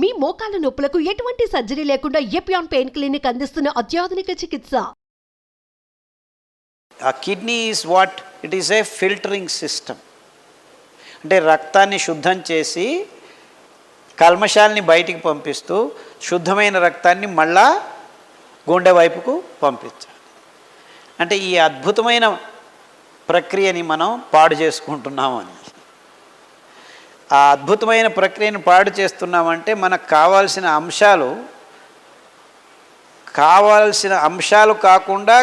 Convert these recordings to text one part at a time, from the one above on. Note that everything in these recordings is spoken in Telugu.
మీ మోకాల నొప్పులకు ఎటువంటి సర్జరీ లేకుండా ఎపియాన్ పెయిన్ క్లినిక్ అందిస్తున్న అత్యాధునిక చికిత్స. ఆ kidney is what it is A filtering system. అంటే రక్తాన్ని శుద్ధం చేసి కల్మషాలని బయటికి పంపిస్తూ శుద్ధమైన రక్తాన్ని మళ్ళా గుండె వైపుకు పంపించాలి. అంటే ఈ అద్భుతమైన ప్రక్రియని మనం పాడు చేసుకుంటున్నామని. ఆ అద్భుతమైన ప్రక్రియను పాడు చేస్తున్నామంటే మనకు కావాల్సిన అంశాలు కాకుండా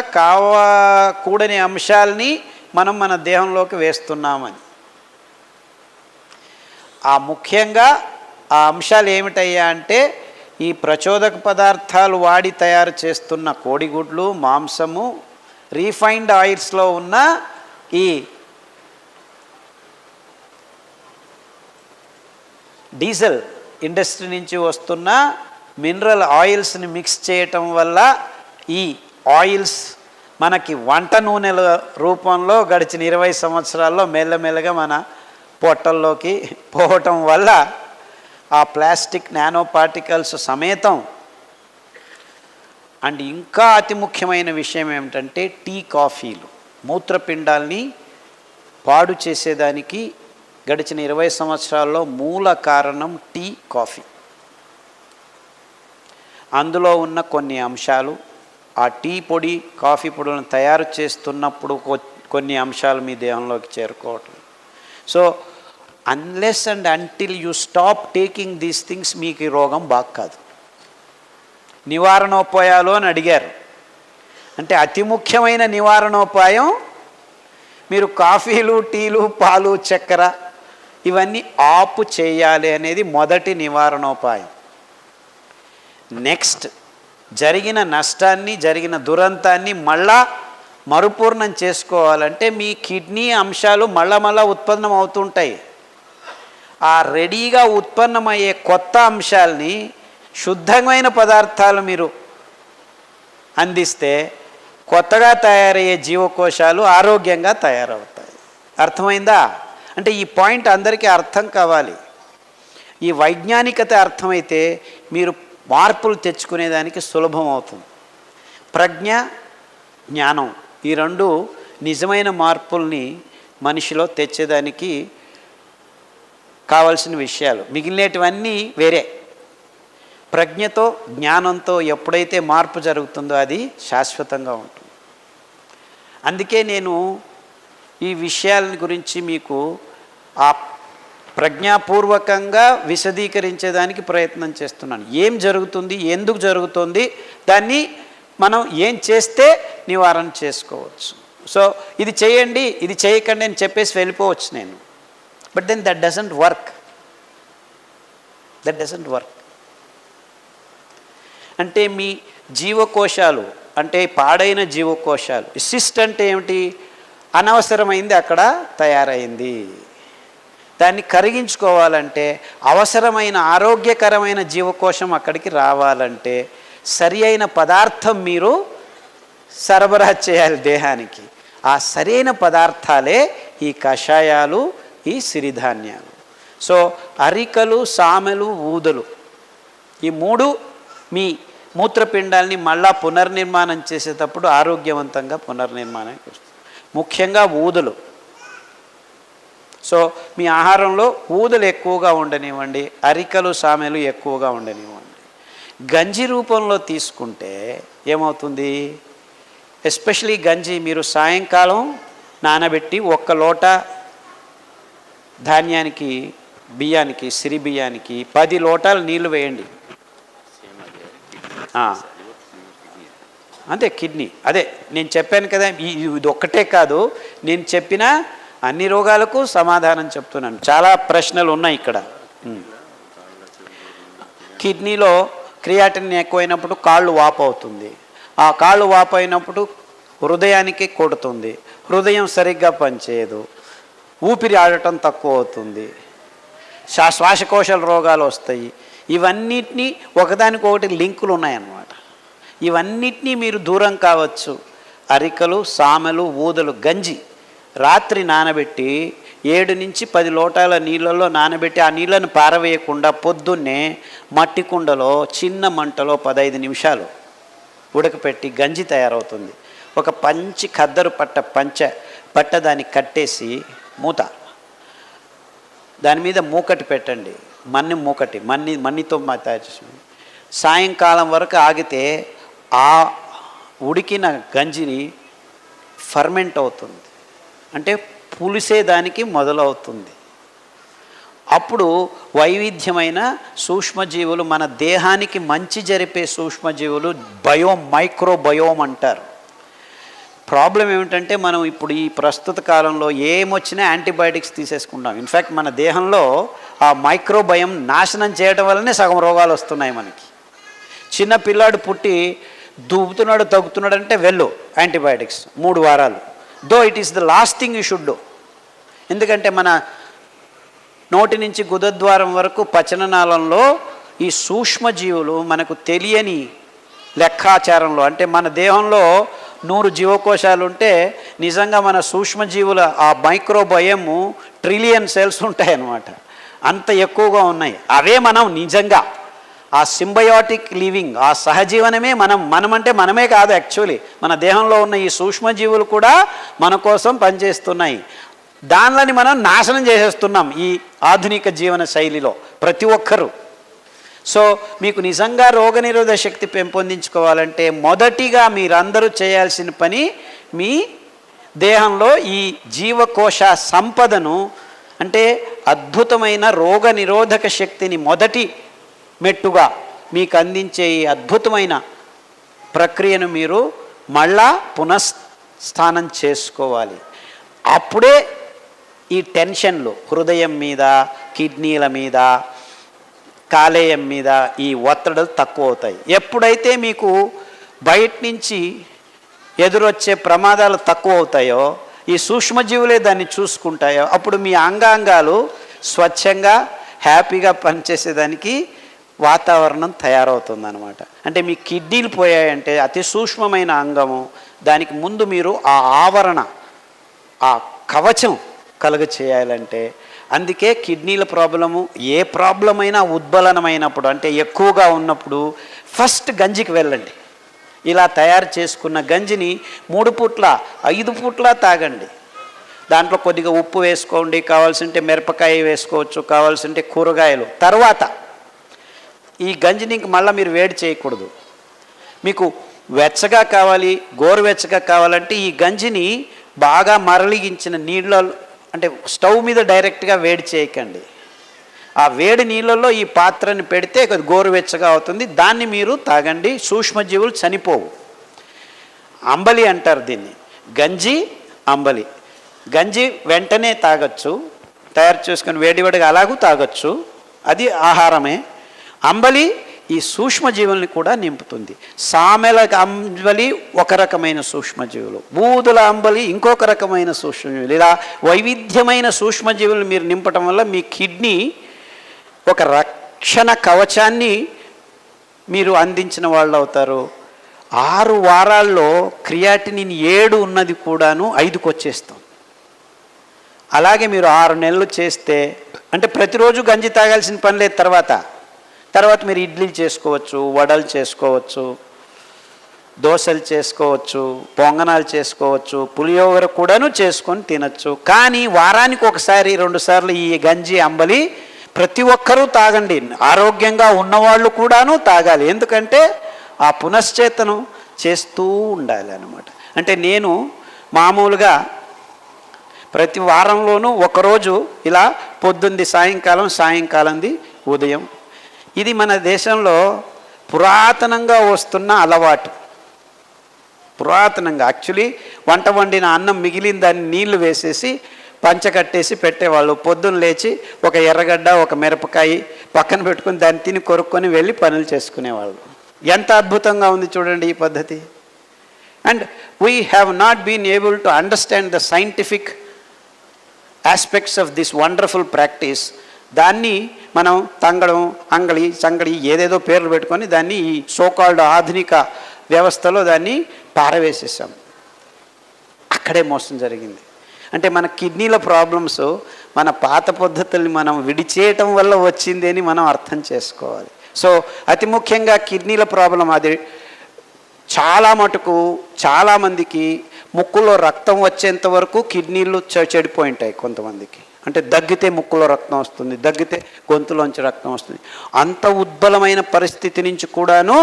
కూడని అంశాలని మనం మన దేహంలోకి వేస్తున్నామని. ముఖ్యంగా ఆ అంశాలు ఏమిటయ్యా అంటే ఈ ప్రచోదక పదార్థాలు వాడి తయారు చేస్తున్న కోడిగుడ్లు, మాంసము, రీఫైన్డ్ ఆయిల్స్లో ఉన్న ఈ డీజిల్ ఇండస్ట్రీ నుంచి వస్తున్న మినరల్ ఆయిల్స్ని మిక్స్ చేయటం వల్ల ఈ ఆయిల్స్ మనకి వంట నూనెల రూపంలో గడిచిన 20 సంవత్సరాల్లో మెల్లమెల్లగా మన పొట్టల్లోకి పోవటం వల్ల ఆ ప్లాస్టిక్ నానో పార్టికల్స్ సమేతం. అండ్ ఇంకా అతి ముఖ్యమైన విషయం ఏమిటంటే టీ, కాఫీలు మూత్రపిండాల్ని పాడు చేసేదానికి గడిచిన 20 సంవత్సరాల్లో మూల కారణం టీ, కాఫీ. అందులో ఉన్న కొన్ని అంశాలు ఆ టీ పొడి, కాఫీ పొడులను తయారు చేస్తున్నప్పుడు కొన్ని అంశాలు మీ దేహంలోకి చేరుకోవటం. So unless and until you stop taking these things మీకు ఈ రోగం బాగా కాదు. నివారణోపాయాలు అని అడిగారు. అంటే అతి ముఖ్యమైన నివారణోపాయం మీరు కాఫీలు, టీలు, పాలు, చక్కెర ఇవన్నీ ఆపు చేయాలి అనేది మొదటి నివారణోపాయం. నెక్స్ట్ జరిగిన నష్టాన్ని, జరిగిన దురంతాన్ని మళ్ళా మరుపూర్ణం చేసుకోవాలంటే మీ కిడ్నీ అంశాలు మళ్ళా ఉత్పన్నం అవుతుంటాయి. ఆ రెడీగా ఉత్పన్నమయ్యే కొత్త అంశాలని శుద్ధమైన పదార్థాలు మీరు అందిస్తే కొత్తగా తయారయ్యే జీవకోశాలు ఆరోగ్యంగా తయారవుతాయి. అర్థమైందా? అంటే ఈ పాయింట్ అందరికీ అర్థం కావాలి. ఈ వైజ్ఞానికత అర్థమైతే మీరు మార్పులు తెచ్చుకునేదానికి సులభం అవుతుంది. ప్రజ్ఞ, జ్ఞానం ఈ రెండు నిజమైన మార్పుల్ని మనిషిలో తెచ్చేదానికి కావాల్సిన విషయాలు. మిగిలినటువన్నీ వేరే. ప్రజ్ఞతో, జ్ఞానంతో ఎప్పుడైతే మార్పు జరుగుతుందో అది శాశ్వతంగా ఉంటుంది. అందుకే నేను ఈ విషయాల గురించి మీకు ఆ ప్రజ్ఞాపూర్వకంగా విశదీకరించేదానికి ప్రయత్నం చేస్తున్నాను. ఏం జరుగుతుంది, ఎందుకు జరుగుతుంది, దాన్ని మనం ఏం చేస్తే నివారణ చేసుకోవచ్చు. సో ఇది చేయండి, ఇది చేయకండి అని చెప్పేసి వెళ్ళిపోవచ్చు నేను. But then that doesn't work. అంటే మీ జీవకోశాలు, అంటే పాడైన జీవకోశాలు, సిస్ట్ అంటే ఏమిటి? అనవసరమైంది అక్కడ తయారైంది. దాన్ని కరిగించుకోవాలంటే, అవసరమైన ఆరోగ్యకరమైన జీవకోశం అక్కడికి రావాలంటే సరి అయిన పదార్థం మీరు సరఫరా చేయాలి దేహానికి. ఆ సరైన పదార్థాలే ఈ కషాయాలు, ఈ సిరిధాన్యాలు. సో అరికలు, సామెలు, ఊదలు ఈ మూడు మీ మూత్రపిండాల్ని మళ్ళా పునర్నిర్మాణం చేసేటప్పుడు ఆరోగ్యవంతంగా పునర్నిర్మాణానికి వస్తుంది. ముఖ్యంగా ఊదలు. సో మీ ఆహారంలో ఊదలు ఎక్కువగా ఉండనివ్వండి, అరికలు, సామెలు ఎక్కువగా ఉండనివ్వండి. గంజి రూపంలో తీసుకుంటే ఏమవుతుంది? ఎస్పెషలీ గంజి మీరు సాయంకాలం నానబెట్టి 1 లోట ధాన్యానికి, బియ్యానికి, సిరి బియ్యానికి 10 లోటాలు నీళ్లు వేయండి. అంతే కిడ్నీ. అదే నేను చెప్పాను కదా, ఇది ఒక్కటే కాదు, నేను చెప్పిన అన్ని రోగాలకు సమాధానం చెప్తున్నాను. చాలా ప్రశ్నలు ఉన్నాయి ఇక్కడ. కిడ్నీలో క్రియాటిన్ ఎక్కువైనప్పుడు కాళ్ళు వాపు అవుతుంది. ఆ కాళ్ళు వాపు అయినప్పుడు హృదయానికి కొడుతుంది. హృదయం సరిగ్గా పనిచేయదు. ఊపిరి ఆడటం తక్కువ అవుతుంది. శ్వాసకోశాల రోగాలు వస్తాయి. ఇవన్నిటినీ ఒకదానికొకటి లింకులు ఉన్నాయన్నమాట. ఇవన్నిటినీ మీరు దూరం కావచ్చు. అరికలు, సామెలు, ఊదలు, గంజి రాత్రి నానబెట్టి 7 నుంచి 10 లోటాల నీళ్ళల్లో నానబెట్టి ఆ నీళ్ళను పారవేయకుండా పొద్దున్నే మట్టి కుండలో చిన్న మంటలో 15 నిమిషాలు ఉడకపెట్టి గంజి తయారవుతుంది. ఒక పంచి ఖద్దరు పట్ట దానికి కట్టేసి మూత, దాని మీద మూకటి పెట్టండి, మన్నితో తయారు చేసి సాయంకాలం వరకు ఆగితే ఆ ఉడికిన గంజిని ఫర్మెంట్ అవుతుంది, అంటే పులిసేదానికి మొదలవుతుంది. అప్పుడు వైవిధ్యమైన సూక్ష్మజీవులు, మన దేహానికి మంచి జరిపే సూక్ష్మజీవులు మైక్రోబయోమ్ అంటారు. ప్రాబ్లం ఏమిటంటే మనం ఇప్పుడు ఈ ప్రస్తుత కాలంలో ఏమొచ్చినా యాంటీబయాటిక్స్ తీసేసుకుంటాం. ఇన్ఫ్యాక్ట్ మన దేహంలో ఆ మైక్రోబయోమ్ నాశనం చేయడం వల్లనే సగం రోగాలు వస్తున్నాయి మనకి. చిన్న పిల్లాడు పుట్టి దుబ్బుతున్నాడు తగ్గుతున్నాడు అంటే వెళ్ళు యాంటీబయాటిక్స్ 3 వారాలు. Though it is the last thing you should do. ఎందుకంటే మన నోటి నుంచి గుదద్వారం వరకు పచననాళంలో ఈ సూక్ష్మజీవులు మనకు తెలియని లెక్కాచారంలో, అంటే మన దేహంలో 100 జీవకోశాలు ఉంటే నిజంగా మన సూక్ష్మజీవుల ఆ మైక్రోబయోమ్ ట్రిలియన్ సెల్స్ ఉంటాయన్నమాట. అంత ఎక్కువగా ఉన్నాయి. అవే మనం నిజంగా ఆ సింబయోటిక్ లివింగ్, ఆ సహజీవనమే మనమంటే మనమే కాదు, యాక్చువల్లీ మన దేహంలో ఉన్న ఈ సూక్ష్మజీవులు కూడా మన కోసం పనిచేస్తున్నాయి. దానిని మనం నాశనం చేసేస్తున్నాం ఈ ఆధునిక జీవన శైలిలో ప్రతి ఒక్కరూ. సో మీకు నిజంగా రోగనిరోధక శక్తి పెంపొందించుకోవాలంటే మొదటిగా మీరందరూ చేయాల్సిన పని, మీ దేహంలో ఈ జీవకోశ సంపదను, అంటే అద్భుతమైన రోగనిరోధక శక్తిని మొదటి మెట్టుగా మీకు అందించే ఈ అద్భుతమైన ప్రక్రియను మీరు మళ్ళా పునఃస్థానం చేసుకోవాలి. అప్పుడే ఈ టెన్షన్లు హృదయం మీద, కిడ్నీల మీద, కాలేయం మీద ఈ ఒత్తిడులు తక్కువ అవుతాయి. ఎప్పుడైతే మీకు బయట నుంచి ఎదురొచ్చే ప్రమాదాలు తక్కువ అవుతాయో, ఈ సూక్ష్మజీవులే దాన్ని చూసుకుంటాయో, అప్పుడు మీ అంగాంగాలు స్వచ్ఛంగా హ్యాపీగా పనిచేసేదానికి వాతావరణం తయారవుతుందన్నమాట. అంటే మీ కిడ్నీలు పోయాయంటే అతి సూక్ష్మమైన అంగము, దానికి ముందు మీరు ఆ ఆవరణ, ఆ కవచం కలుగ చేయాలంటే, అందుకే కిడ్నీల ప్రాబ్లము, ఏ ప్రాబ్లం అయినా ఉద్బలనమైనప్పుడు, అంటే ఎక్కువగా ఉన్నప్పుడు ఫస్ట్ గంజికి వెళ్ళండి. ఇలా తయారు చేసుకున్న గంజిని 3 పూట్ల 5 పూట్ల తాగండి. దాంట్లో కొద్దిగా ఉప్పు వేసుకోండి, కావాల్సింటే మిరపకాయ వేసుకోవచ్చు, కావాల్సింటే కూరగాయలు. తర్వాత ఈ గంజిని మళ్ళీ మీరు వేడి చేయకూడదు. మీకు వెచ్చగా కావాలి, గోరువెచ్చగా కావాలంటే ఈ గంజిని బాగా మరలిగించిన నీళ్ళ, అంటే స్టవ్ మీద డైరెక్ట్గా వేడి చేయకండి. ఆ వేడి నీళ్ళల్లో ఈ పాత్రని పెడితే గోరువెచ్చగా అవుతుంది, దాన్ని మీరు తాగండి. సూక్ష్మజీవులు చనిపోవు. అంబలి అంటారు దీన్ని, గంజి అంబలి. గంజి వెంటనే తాగొచ్చు, తయారు చేసుకొని వేడివేడిగా అలాగూ తాగొచ్చు, అది ఆహారమే. అంబలి ఈ సూక్ష్మజీవుల్ని కూడా నింపుతుంది. సామెల అంబలి ఒక రకమైన సూక్ష్మజీవులు, బూదుల అంబలి ఇంకొక రకమైన సూక్ష్మజీవులు. ఇలా వైవిధ్యమైన సూక్ష్మజీవులు మీరు నింపటం వల్ల మీ కిడ్నీ ఒక రక్షణ కవచాన్ని మీరు అందించిన వాళ్ళు అవుతారు. 6 వారాల్లో క్రియాటినిన్ 7 ఉన్నది కూడాను 5కి వచ్చేస్తాం. అలాగే మీరు 6 నెలలు చేస్తే, అంటే ప్రతిరోజు గంజి తాగాల్సిన పని లేదు. తర్వాత మీరు ఇడ్లీలు చేసుకోవచ్చు, వడలు చేసుకోవచ్చు, దోశలు చేసుకోవచ్చు, పొంగనాలు చేసుకోవచ్చు, పులియోగర కూడాను చేసుకొని తినచ్చు. కానీ వారానికి 1-2 సార్లు ఈ గంజి అంబలి ప్రతి ఒక్కరూ తాగండి. ఆరోగ్యంగా ఉన్నవాళ్ళు కూడాను తాగాలి. ఎందుకంటే ఆ పునశ్చేతనం చేస్తూ ఉండాలి అన్నమాట. అంటే నేను మామూలుగా ప్రతి వారంలోనూ ఒకరోజు ఇలా పొద్దుంది సాయంకాలంది ఉదయం. ఇది మన దేశంలో పురాతనంగా వస్తున్న అలవాటు. పురాతనంగా యాక్చువల్లీ వంట వండిన అన్నం మిగిలిన దాన్ని నీళ్లు వేసేసి పంచకట్టేసి పెట్టేవాళ్ళు. పొద్దున్న లేచి ఒక ఎర్రగడ్డ, ఒక మిరపకాయ పక్కన పెట్టుకుని దాన్ని తిని కొరుక్కొని వెళ్ళి పనులు చేసుకునేవాళ్ళు. ఎంత అద్భుతంగా ఉంది చూడండి ఈ పద్ధతి. And we have not been able to understand the scientific aspects of this wonderful practice. దాన్ని మనం తంగడం, సంగడి ఏదేదో పేర్లు పెట్టుకొని దాన్ని ఈ సోకాల్డ్ ఆధునిక వ్యవస్థలో దాన్ని పారవేసేసాం. అక్కడే మోసం జరిగింది. అంటే మన కిడ్నీల ప్రాబ్లమ్స్ మన పాత పద్ధతుల్ని మనం విడిచేయటం వల్ల వచ్చింది అని మనం అర్థం చేసుకోవాలి. సో అతి ముఖ్యంగా కిడ్నీల ప్రాబ్లం అది చాలా మటుకు చాలామందికి ముక్కులో రక్తం వచ్చేంత వరకు కిడ్నీలు చెడిపోయి ఉంటాయి కొంతమందికి. అంటే దగ్గితే ముక్కులో రక్తం వస్తుంది, దగ్గితే గొంతులోంచి రక్తం వస్తుంది. అంత ఉద్బలమైన పరిస్థితి నుంచి కూడాను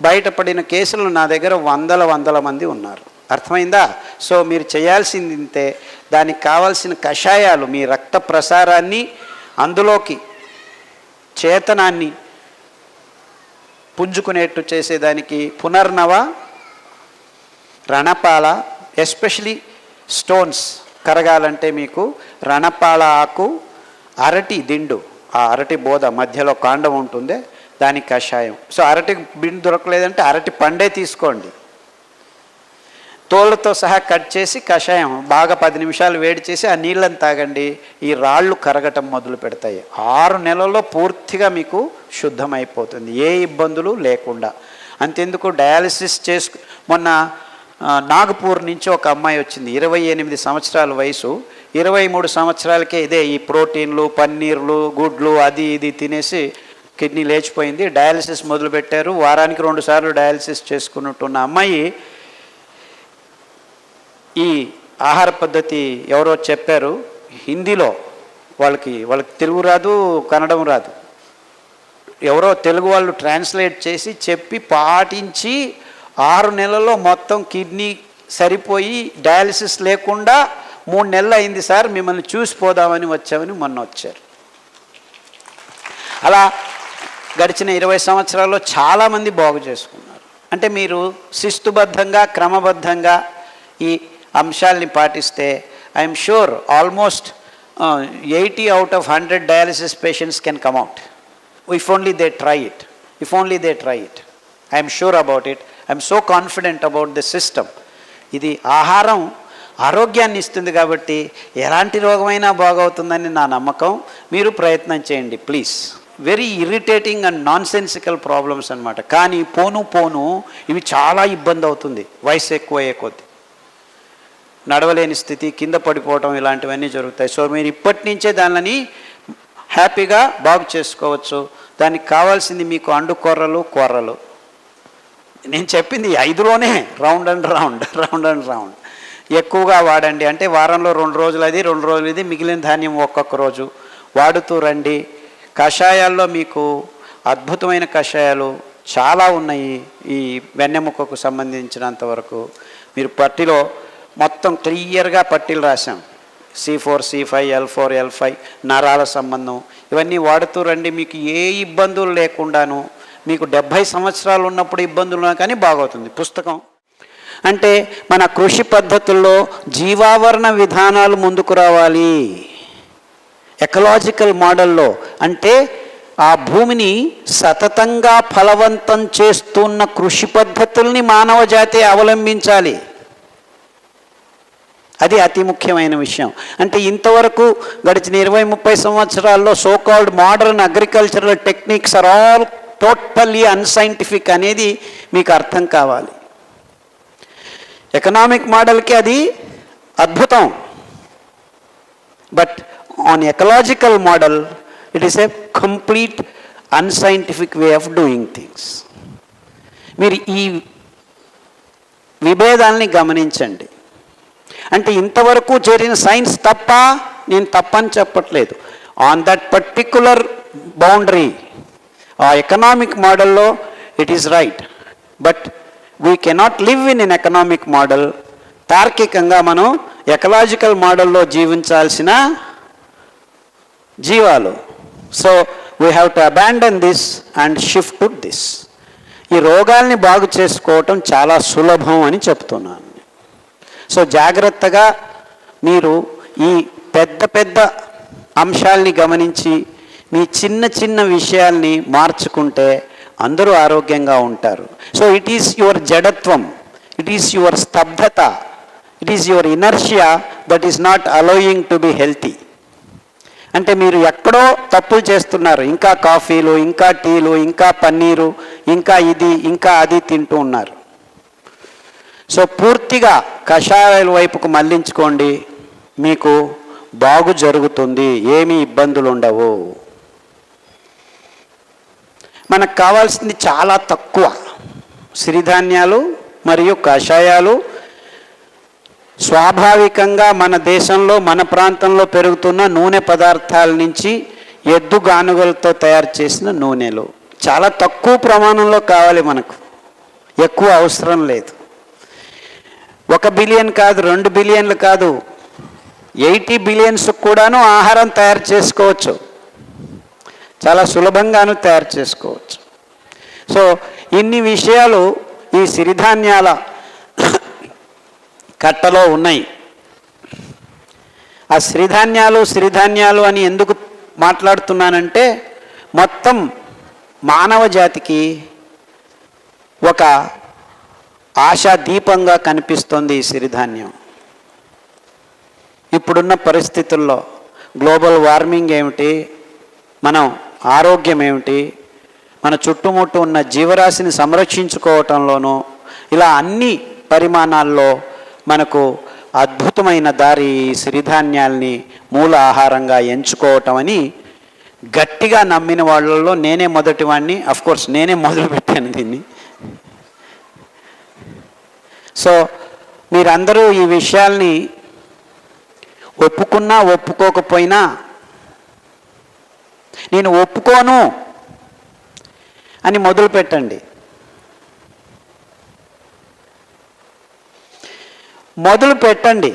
బయటపడిన కేసులు నా దగ్గర వందల మంది ఉన్నారు. అర్థమైందా? సో మీరు చేయాల్సింది ఇంతే. దానికి కావాల్సిన కషాయాలు మీ రక్త ప్రసారాన్ని అందులోకి చేతనాన్ని పుంజుకునేట్టు చేసేదానికి పునర్నవ, రణపాల, ఎస్పెషలీ స్టోన్స్ కరగాలంటే మీకు రణపాల ఆకు, అరటి దిండు, ఆ అరటి బోధ మధ్యలో కాండం ఉంటుంది, దానికి కషాయం. సో అరటి బిండు దొరకలేదంటే అరటి పండే తీసుకోండి, తోళ్ళతో సహా కట్ చేసి కషాయం బాగా 10 నిమిషాలు వేడి చేసి ఆ నీళ్ళని తాగండి. ఈ రాళ్ళు కరగటం మొదలు పెడతాయి. 6 నెలల్లో పూర్తిగా మీకు శుద్ధమైపోతుంది, ఏ ఇబ్బందులు లేకుండా. అంతెందుకు డయాలసిస్ మొన్న నాగపూర్ నుంచి ఒక అమ్మాయి వచ్చింది, 28 సంవత్సరాల వయసు. 23 సంవత్సరాలకే ఇదే ఈ ప్రోటీన్లు, పన్నీర్లు, గుడ్లు అది ఇది తినేసి కిడ్నీ లేచిపోయింది. డయాలసిస్ మొదలుపెట్టారు. వారానికి 2 సార్లు డయాలసిస్ చేసుకున్నట్టున్న అమ్మాయి ఈ ఆహార పద్ధతి ఎవరో చెప్పారు హిందీలో, వాళ్ళకి తెలుగు రాదు, కన్నడం రాదు, ఎవరో తెలుగు వాళ్ళు ట్రాన్స్లేట్ చేసి చెప్పి పాటించి 6 నెలల్లో మొత్తం కిడ్నీ సరిపోయి డయాలసిస్ లేకుండా 3 నెలలు అయింది సార్, మిమ్మల్ని చూసిపోదామని వచ్చామని మొన్న వచ్చారు. అలా గడిచిన 20 సంవత్సరాల్లో చాలామంది బాగు చేసుకున్నారు. అంటే మీరు శిస్తుబద్ధంగా క్రమబద్ధంగా ఈ అంశాలని పాటిస్తే I'm sure almost 80 out of 100 dialysis patients can come out if only they try it. I'm sure about it. I'm so confident about the system. ఇది ఆహారం ఆరోగ్యాన్ని ఇస్తుంది కాబట్టి ఎలాంటి రోగమైనా బాగవుతుందని నా నమ్మకం. మీరు ప్రయత్నం చేయండి please. Very irritating and non sensical problems అనమాట. కానీ పోను ఇవి చాలా ఇబ్బంది అవుతుంది వయసు ఎక్కువ అయ్యే కొద్దీ. నడవలేని స్థితి, కింద పడిపోవటం ఇలాంటివన్నీ జరుగుతాయి. సో మీరు ఇప్పటి నుంచే దానిని హ్యాపీగా బాగు చేసుకోవచ్చు. దానికి కావాల్సింది మీకు కూరలు నేను చెప్పింది 5లోనే రౌండ్ అండ్ రౌండ్ ఎక్కువగా వాడండి. అంటే వారంలో 2 రోజులు అది 2 రోజులు ఇది, మిగిలిన ధాన్యం ఒక్కొక్క రోజు వాడుతూ రండి. కషాయాల్లో మీకు అద్భుతమైన కషాయాలు చాలా ఉన్నాయి. ఈ వెన్నెముకకు సంబంధించినంత వరకు మీరు పట్టిలో మొత్తం క్లియర్గా పట్టీలు రాశాం. C4, C5, L4, L5 నరాల సంబంధం ఇవన్నీ వాడుతూ రండి. మీకు ఏ ఇబ్బందులు లేకుండాను, మీకు 70 సంవత్సరాలు ఉన్నప్పుడు ఇబ్బందులు ఉన్నా కానీ బాగవుతుంది. పుస్తకం అంటే మన కృషి పద్ధతుల్లో జీవావరణ విధానాలు ముందుకు రావాలి. ఎకలాజికల్ మోడల్లో అంటే ఆ భూమిని సతతంగా ఫలవంతం చేస్తున్న కృషి పద్ధతుల్ని మానవ జాతి అవలంబించాలి. అది అతి ముఖ్యమైన విషయం. అంటే ఇంతవరకు గడిచిన 20-30 సంవత్సరాల్లో so called modern agricultural techniques are all totally unscientific అనేది మీకు అర్థం కావాలి. ఎకనామిక్ మోడల్కి అది అద్భుతం, but on ecological model it is a complete unscientific way of doing things. మీరు ఈ విభేదాల్ని గమనించండి. అంటే ఇంతవరకు చేరిన సైన్స్ తప్ప, నేను తప్పని చెప్పట్లేదు. ఆన్ దట్ పర్టిక్యులర్ బౌండరీ ఆ ఎకనామిక్ మోడల్లో it is right, but we cannot live in an economic model. తార్కికంగా మనం ఎకలాజికల్ మోడల్లో జీవించాల్సిన జీవాలు. So we have to abandon this and shift to this. ఈ రోగాల్ని బాగు చేసుకోవటం చాలా సులభం అని చెప్తున్నాను. సో జాగ్రత్తగా మీరు ఈ పెద్ద అంశాలని గమనించి మీ చిన్న విషయాల్ని మార్చుకుంటే అందరూ ఆరోగ్యంగా ఉంటారు. సో ఇట్ ఈస్ యువర్ జడత్వం, ఇట్ ఈస్ యువర్ స్తబ్దత, it is your inertia that is not allowing to be healthy. అంటే మీరు ఎక్కడో తప్పులు చేస్తున్నారు. ఇంకా కాఫీలు, ఇంకా టీలు, ఇంకా పన్నీరు, ఇంకా ఇది ఇంకా అది తింటూ ఉన్నారు. సో పూర్తిగా కషాయాల వైపుకు మళ్లించుకోండి. మీకు బాగు జరుగుతుంది, ఏమీ ఇబ్బందులు ఉండవు. మనకు కావాల్సింది చాలా తక్కువ, సిరిధాన్యాలు మరియు కషాయాలు. స్వాభావికంగా మన దేశంలో మన ప్రాంతంలో పెరుగుతున్న నూనె పదార్థాల నుంచి ఎద్దు గానుగలతో తయారు చేసిన నూనెలు చాలా తక్కువ ప్రమాణంలో కావాలి మనకు, ఎక్కువ అవసరం లేదు. 1 బిలియన్ కాదు, 2 బిలియన్లు కాదు, 80 బిలియన్స్ కూడాను ఆహారం తయారు చేసుకోవచ్చు, చాలా సులభంగాను తయారు చేసుకోవచ్చు. సో ఇన్ని విషయాలు ఈ సిరిధాన్యాల కట్టలో ఉన్నాయి. ఆ సిరిధాన్యాలు అని ఎందుకు మాట్లాడుతున్నానంటే, మొత్తం మానవ జాతికి ఒక ఆశా దీపంగా కనిపిస్తుంది ఈ సిరిధాన్యం. ఇప్పుడున్న పరిస్థితుల్లో గ్లోబల్ వార్మింగ్ ఏమిటి, మనం ఆరోగ్యం ఏమిటి, మన చుట్టుముట్టు ఉన్న జీవరాశిని సంరక్షించుకోవటంలోనూ ఇలా అన్ని పరిమాణాల్లో మనకు అద్భుతమైన దారి సిరిధాన్యాల్ని మూల ఆహారంగా ఎంచుకోవటం అని గట్టిగా నమ్మిన వాళ్ళల్లో నేనే మొదటి వాడిని. అఫ్కోర్స్ నేనే మొదలుపెట్టాను దీన్ని. సో మీరందరూ ఈ విషయాల్ని ఒప్పుకున్నా ఒప్పుకోకపోయినా, నేను ఒప్పుకోను అని మొదలుపెట్టండి. మొదలు పెట్టండి,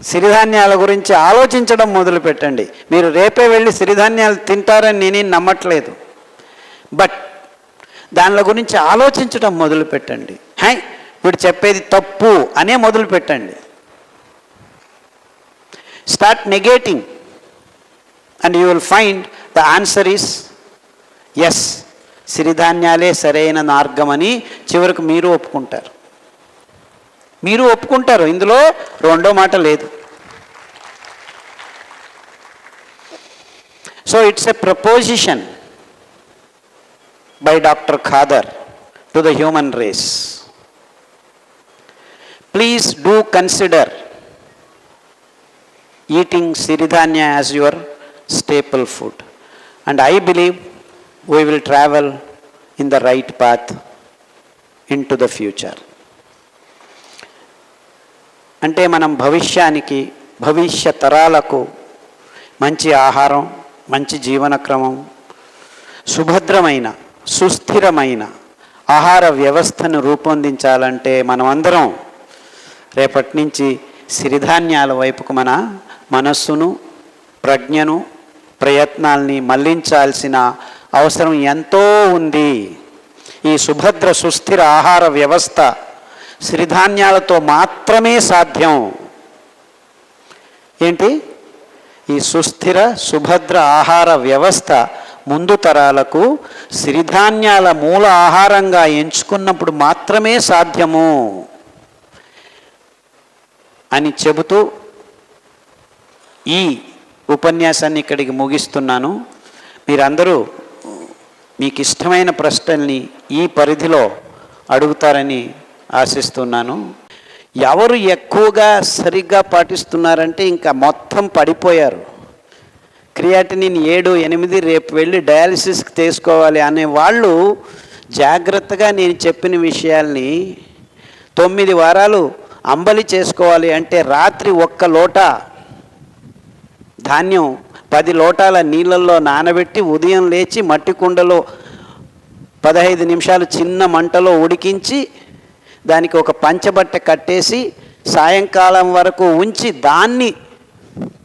సిరిధాన్యాల గురించి ఆలోచించడం మొదలు పెట్టండి. మీరు రేపే వెళ్ళి సిరిధాన్యాలు తింటారని నేనేం నమ్మట్లేదు, బట్ దానిల గురించి ఆలోచించడం మొదలు పెట్టండి. వీడు చెప్పేది తప్పు అనే మొదలు పెట్టండి. Start negating and you will find the answer is yes, సిరిధాన్యాలే సరైన మార్గం అని చివరికి మీరు ఒప్పుకుంటారు. ఇందులో రెండో మాట లేదు. So it's a proposition by doctor Khadar to the human race. Please do consider eating siridhanya as your staple food, and I believe we will travel in the right path into the future. అంటే మనం భవిష్య తరాలకు మంచి ఆహారం, మంచి జీవన క్రమం, సుభద్రమైన సుస్థిరమైన ఆహార వ్యవస్థను రూపొందించాలంటే మనమందరం రేపటి నుంచి సిరిధాన్యాల వైపుకు మన మనస్సును, ప్రజ్ఞను, ప్రయత్నాల్ని మళ్లించాల్సిన అవసరం ఎంతో ఉంది. ఈ సుభద్ర సుస్థిర ఆహార వ్యవస్థ సిరిధాన్యాలతో మాత్రమే సాధ్యం. ఏంటి? ఈ సుస్థిర సుభద్ర ఆహార వ్యవస్థ ముందు తరాలకు సిరిధాన్యాల మూల ఆహారంగా ఎంచుకున్నప్పుడు మాత్రమే సాధ్యము అని చెబుతూ ఈ ఉపన్యాసాన్ని ఇక్కడికి ముగిస్తున్నాను. మీరందరూ మీకు ఇష్టమైన ప్రశ్నల్ని ఈ పరిధిలో అడుగుతారని ఆశిస్తున్నాను. ఎవరు ఎక్కువగా సరిగ్గా పాటిస్తున్నారంటే ఇంకా మొత్తం పడిపోయారు. క్రియాటినిన్ 7, 8 రేపు వెళ్ళి డయాలిసిస్కి తీసుకోవాలి అనే వాళ్ళు జాగ్రత్తగా నేను చెప్పిన విషయాల్ని 9 వారాలు అంబలి చేసుకోవాలి అంటే రాత్రి 1 లోటా ధాన్యం 10 లోటాల నీళ్ళల్లో నానబెట్టి ఉదయం లేచి మట్టి కుండలో 15 నిమిషాలు చిన్న మంటలో ఉడికించి దానికి ఒక పంచబట్ట కట్టేసి సాయంకాలం వరకు ఉంచి దాన్ని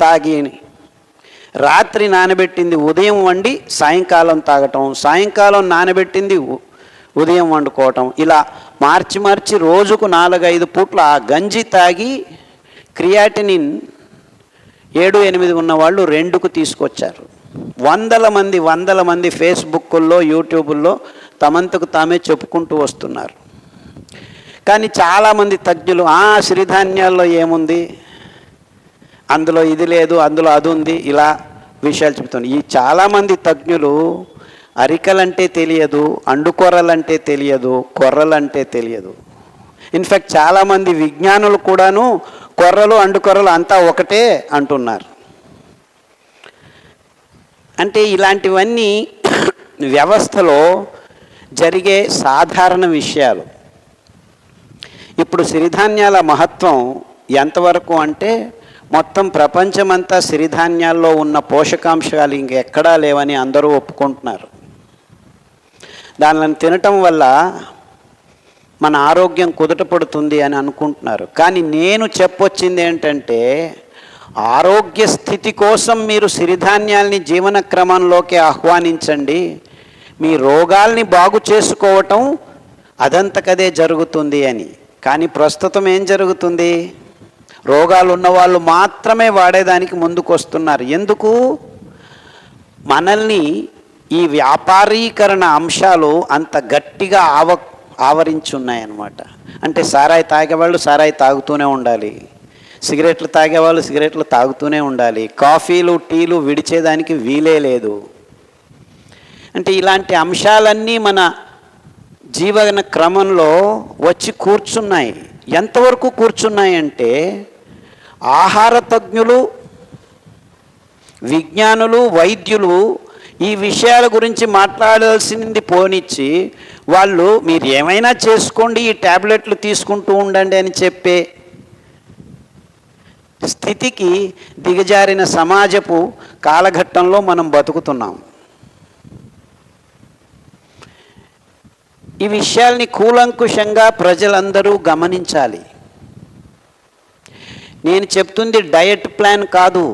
తాగి, రాత్రి నానబెట్టింది ఉదయం వండి సాయంకాలం తాగటం, సాయంకాలం నానబెట్టింది ఉదయం వండుకోవటం, ఇలా మార్చి రోజుకు 4-5 పూట్ల ఆ గంజి తాగి క్రియాటినిన్ 7-8 ఉన్నవాళ్ళు 2కు తీసుకొచ్చారు. వందల మంది ఫేస్బుక్ల్లో, యూట్యూబుల్లో తమంతకు తామే చెప్పుకుంటూ వస్తున్నారు. కానీ చాలామంది తజ్ఞులు సిరిధాన్యాల్లో ఏముంది, అందులో ఇది లేదు, అందులో అది ఉంది, ఇలా విషయాలు చెప్తున్నారు. ఈ చాలామంది తజ్ఞులు అరికలంటే తెలియదు, అండుకొర్రలంటే తెలియదు, కొర్రలంటే తెలియదు. ఇన్ఫ్యాక్ట్ చాలామంది విజ్ఞానులు కూడాను కొర్రలు అండుకొర్రలు అంతా ఒకటే అంటున్నారు. అంటే ఇలాంటివన్నీ వ్యవస్థలో జరిగే సాధారణ విషయాలు. ఇప్పుడు సిరిధాన్యాల మహత్వం ఎంతవరకు అంటే మొత్తం ప్రపంచమంతా సిరిధాన్యాల్లో ఉన్న పోషకాంశాలు ఇంకెక్కడా లేవని అందరూ ఒప్పుకుంటున్నారు. దానిని తినటం వల్ల మన ఆరోగ్యం కుదుటపడుతుంది అని అనుకుంటున్నారు. కానీ నేను చెప్పొచ్చింది ఏంటంటే ఆరోగ్య స్థితి కోసం మీరు సిరిధాన్యాల్ని జీవన క్రమంలోకి ఆహ్వానించండి. మీ రోగాల్ని బాగు చేసుకోవటం అదంతకదే జరుగుతుంది అని. కానీ ప్రస్తుతం ఏం జరుగుతుంది? రోగాలు ఉన్నవాళ్ళు మాత్రమే వాడేదానికి ముందుకు వస్తున్నారు. ఎందుకు? మనల్ని ఈ వ్యాపారీకరణ అంశాలు అంత గట్టిగా ఆవరించున్నాయన్నమాట. అంటే సారాయి తాగేవాళ్ళు సారాయి తాగుతూనే ఉండాలి, సిగరెట్లు తాగేవాళ్ళు సిగరెట్లు తాగుతూనే ఉండాలి, కాఫీలు టీలు విడిచేదానికి వీలే లేదు. అంటే ఇలాంటి అంశాలన్నీ మన జీవన క్రమంలో వచ్చి కూర్చున్నాయి. ఎంతవరకు కూర్చున్నాయంటే ఆహార తజ్ఞులు, విజ్ఞానులు, వైద్యులు ఈ విషయాల గురించి మాట్లాడాల్సింది పోనిచ్చి వాళ్ళు మీరు ఏమైనా చేసుకోండి, ఈ ట్యాబ్లెట్లు తీసుకుంటూ ఉండండి అని చెప్పే స్థితికి దిగజారిన సమాజపు కాలఘట్టంలో మనం బతుకుతున్నాం. ఈ విషయాల్ని కూలంకుషంగా ప్రజలందరూ గమనించాలి. నేను చెప్తుంది డయట్ ప్లాన్ కాదు.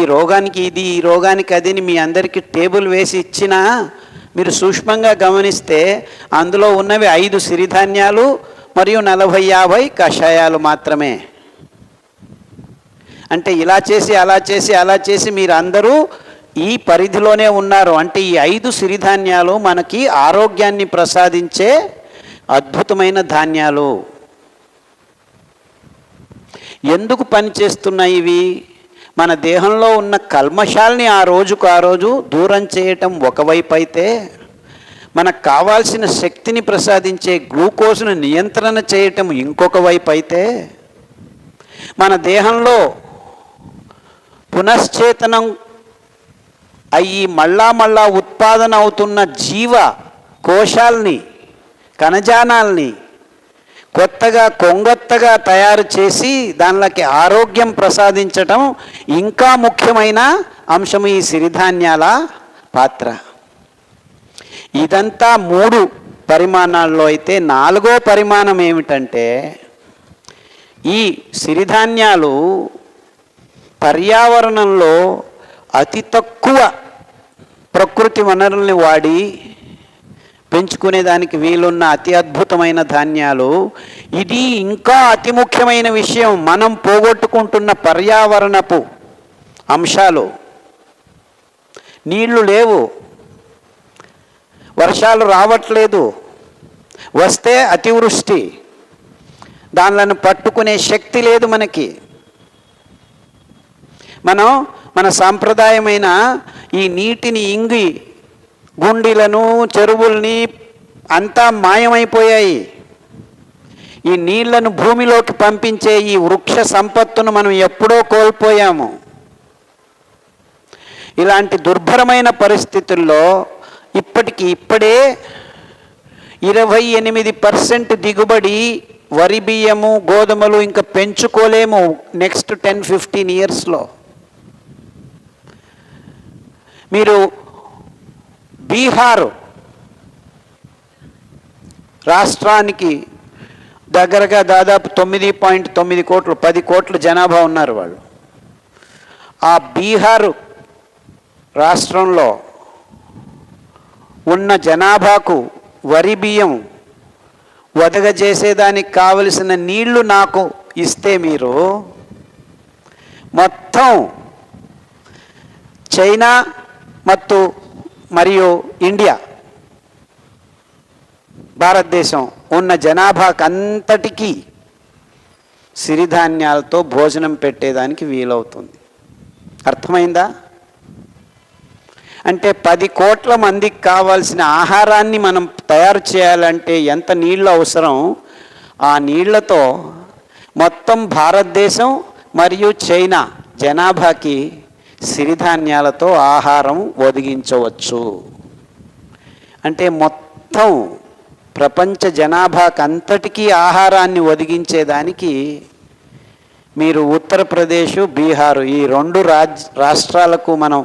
ఈ రోగానికి ఇది, ఈ రోగానికి అది అని మీ అందరికీ టేబుల్ వేసి ఇచ్చినా మీరు సూక్ష్మంగా గమనిస్తే అందులో ఉన్నవి 5 సిరిధాన్యాలు మరియు 40-50 కషాయాలు మాత్రమే. అంటే ఇలా చేసి అలా చేసి అలా చేసి మీరు అందరూ ఈ పరిధిలోనే ఉన్నారు. అంటే ఈ 5 సిరిధాన్యాలు మనకి ఆరోగ్యాన్ని ప్రసాదించే అద్భుతమైన ధాన్యాలు. ఎందుకు పనిచేస్తున్నాయి ఇవి? మన దేహంలో ఉన్న కల్మషాల్ని ఆ రోజు దూరం చేయటం ఒకవైపు అయితే, మనకు కావాల్సిన శక్తిని ప్రసాదించే గ్లూకోజ్ను నియంత్రణ చేయటం ఇంకొక వైపు అయితే, మన దేహంలో పునశ్చేతనం అయ్యి మళ్ళా ఉత్పాదన అవుతున్న జీవ కోశాల్ని, కణజానాల్ని కొత్తగా కొంగొత్తగా తయారు చేసి దానిలోకి ఆరోగ్యం ప్రసాదించటం ఇంకా ముఖ్యమైన అంశం ఈ సిరిధాన్యాల పాత్ర. ఇదంతా 3 పరిమాణాల్లో అయితే 4వ పరిమాణం ఏమిటంటే ఈ సిరిధాన్యాలు పర్యావరణంలో అతి తక్కువ ప్రకృతి వనరుల్ని వాడి పెంచుకునేదానికి వీలున్న అతి అద్భుతమైన ధాన్యాలు. ఇది ఇంకా అతి ముఖ్యమైన విషయం, మనం పోగొట్టుకుంటున్న పర్యావరణపు అంశాలు. నీళ్లు లేవు, వర్షాలు రావట్లేదు, వస్తే అతివృష్టి, దానిలను పట్టుకునే శక్తి లేదు మనకి. మనం మన సాంప్రదాయమైన ఈ నీటిని ఇంగి గుండిలను, చెరువుల్ని అంతా మాయమైపోయాయి. ఈ నీళ్లను భూమిలోకి పంపించే ఈ వృక్ష సంపత్తును మనం ఎప్పుడో కోల్పోయాము. ఇలాంటి దుర్భరమైన పరిస్థితుల్లో ఇప్పుడే 28% దిగుబడి వరి బియ్యము, గోధుమలు ఇంకా పెంచుకోలేము నెక్స్ట్ 10-15 ఇయర్స్లో. మీరు బీహార్ రాష్ట్రానికి దగ్గరగా దాదాపు 9.9 కోట్లు, 10 కోట్ల జనాభా ఉన్నారు వాళ్ళు. ఆ బీహార్ రాష్ట్రంలో ఉన్న జనాభాకు వరి బియ్యం వదగజేసేదానికి కావలసిన నీళ్లు నాకు ఇస్తే మీరు మొత్తం చైనా మరియు ఇండియా, భారతదేశం ఉన్న జనాభాకు అంతటికీ సిరిధాన్యాలతో భోజనం పెట్టేదానికి వీలవుతుంది. అర్థమైందా? అంటే 10 కోట్ల మందికి కావాల్సిన ఆహారాన్ని మనం తయారు చేయాలంటే ఎంత నీళ్ళు అవసరం, ఆ నీళ్లతో మొత్తం భారతదేశం మరియు చైనా జనాభాకి సిరిధాన్యాలతో ఆహారం ఒదిగించవచ్చు. అంటే మొత్తం ప్రపంచ జనాభాకి అంతటికీ ఆహారాన్ని ఒదిగించేదానికి మీరు ఉత్తరప్రదేశ్, బీహారు ఈ 2 రాష్ట్రాలకు మనం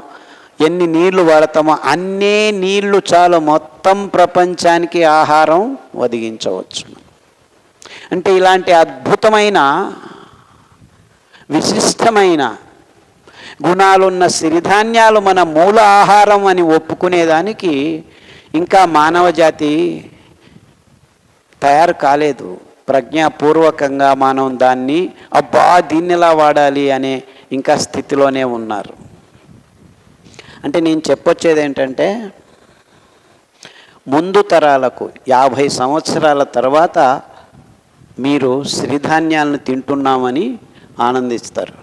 ఎన్ని నీళ్లు వాడతామో అన్నే నీళ్లు చాలు మొత్తం ప్రపంచానికి ఆహారం ఒదిగించవచ్చు. అంటే ఇలాంటి అద్భుతమైన విశిష్టమైన గుణాలున్న సిరిధాన్యాలు మన మూల ఆహారం అని ఒప్పుకునేదానికి ఇంకా మానవ జాతి తయారు కాలేదు. ప్రజ్ఞాపూర్వకంగా మనం దాన్ని దీన్ని ఎలా వాడాలి అనే ఇంకా స్థితిలోనే ఉన్నారు. అంటే నేను చెప్పొచ్చేది ఏంటంటే ముందు తరాలకు 50 సంవత్సరాల తర్వాత మీరు సిరిధాన్యాలను తింటున్నామని ఆనందిస్తారు.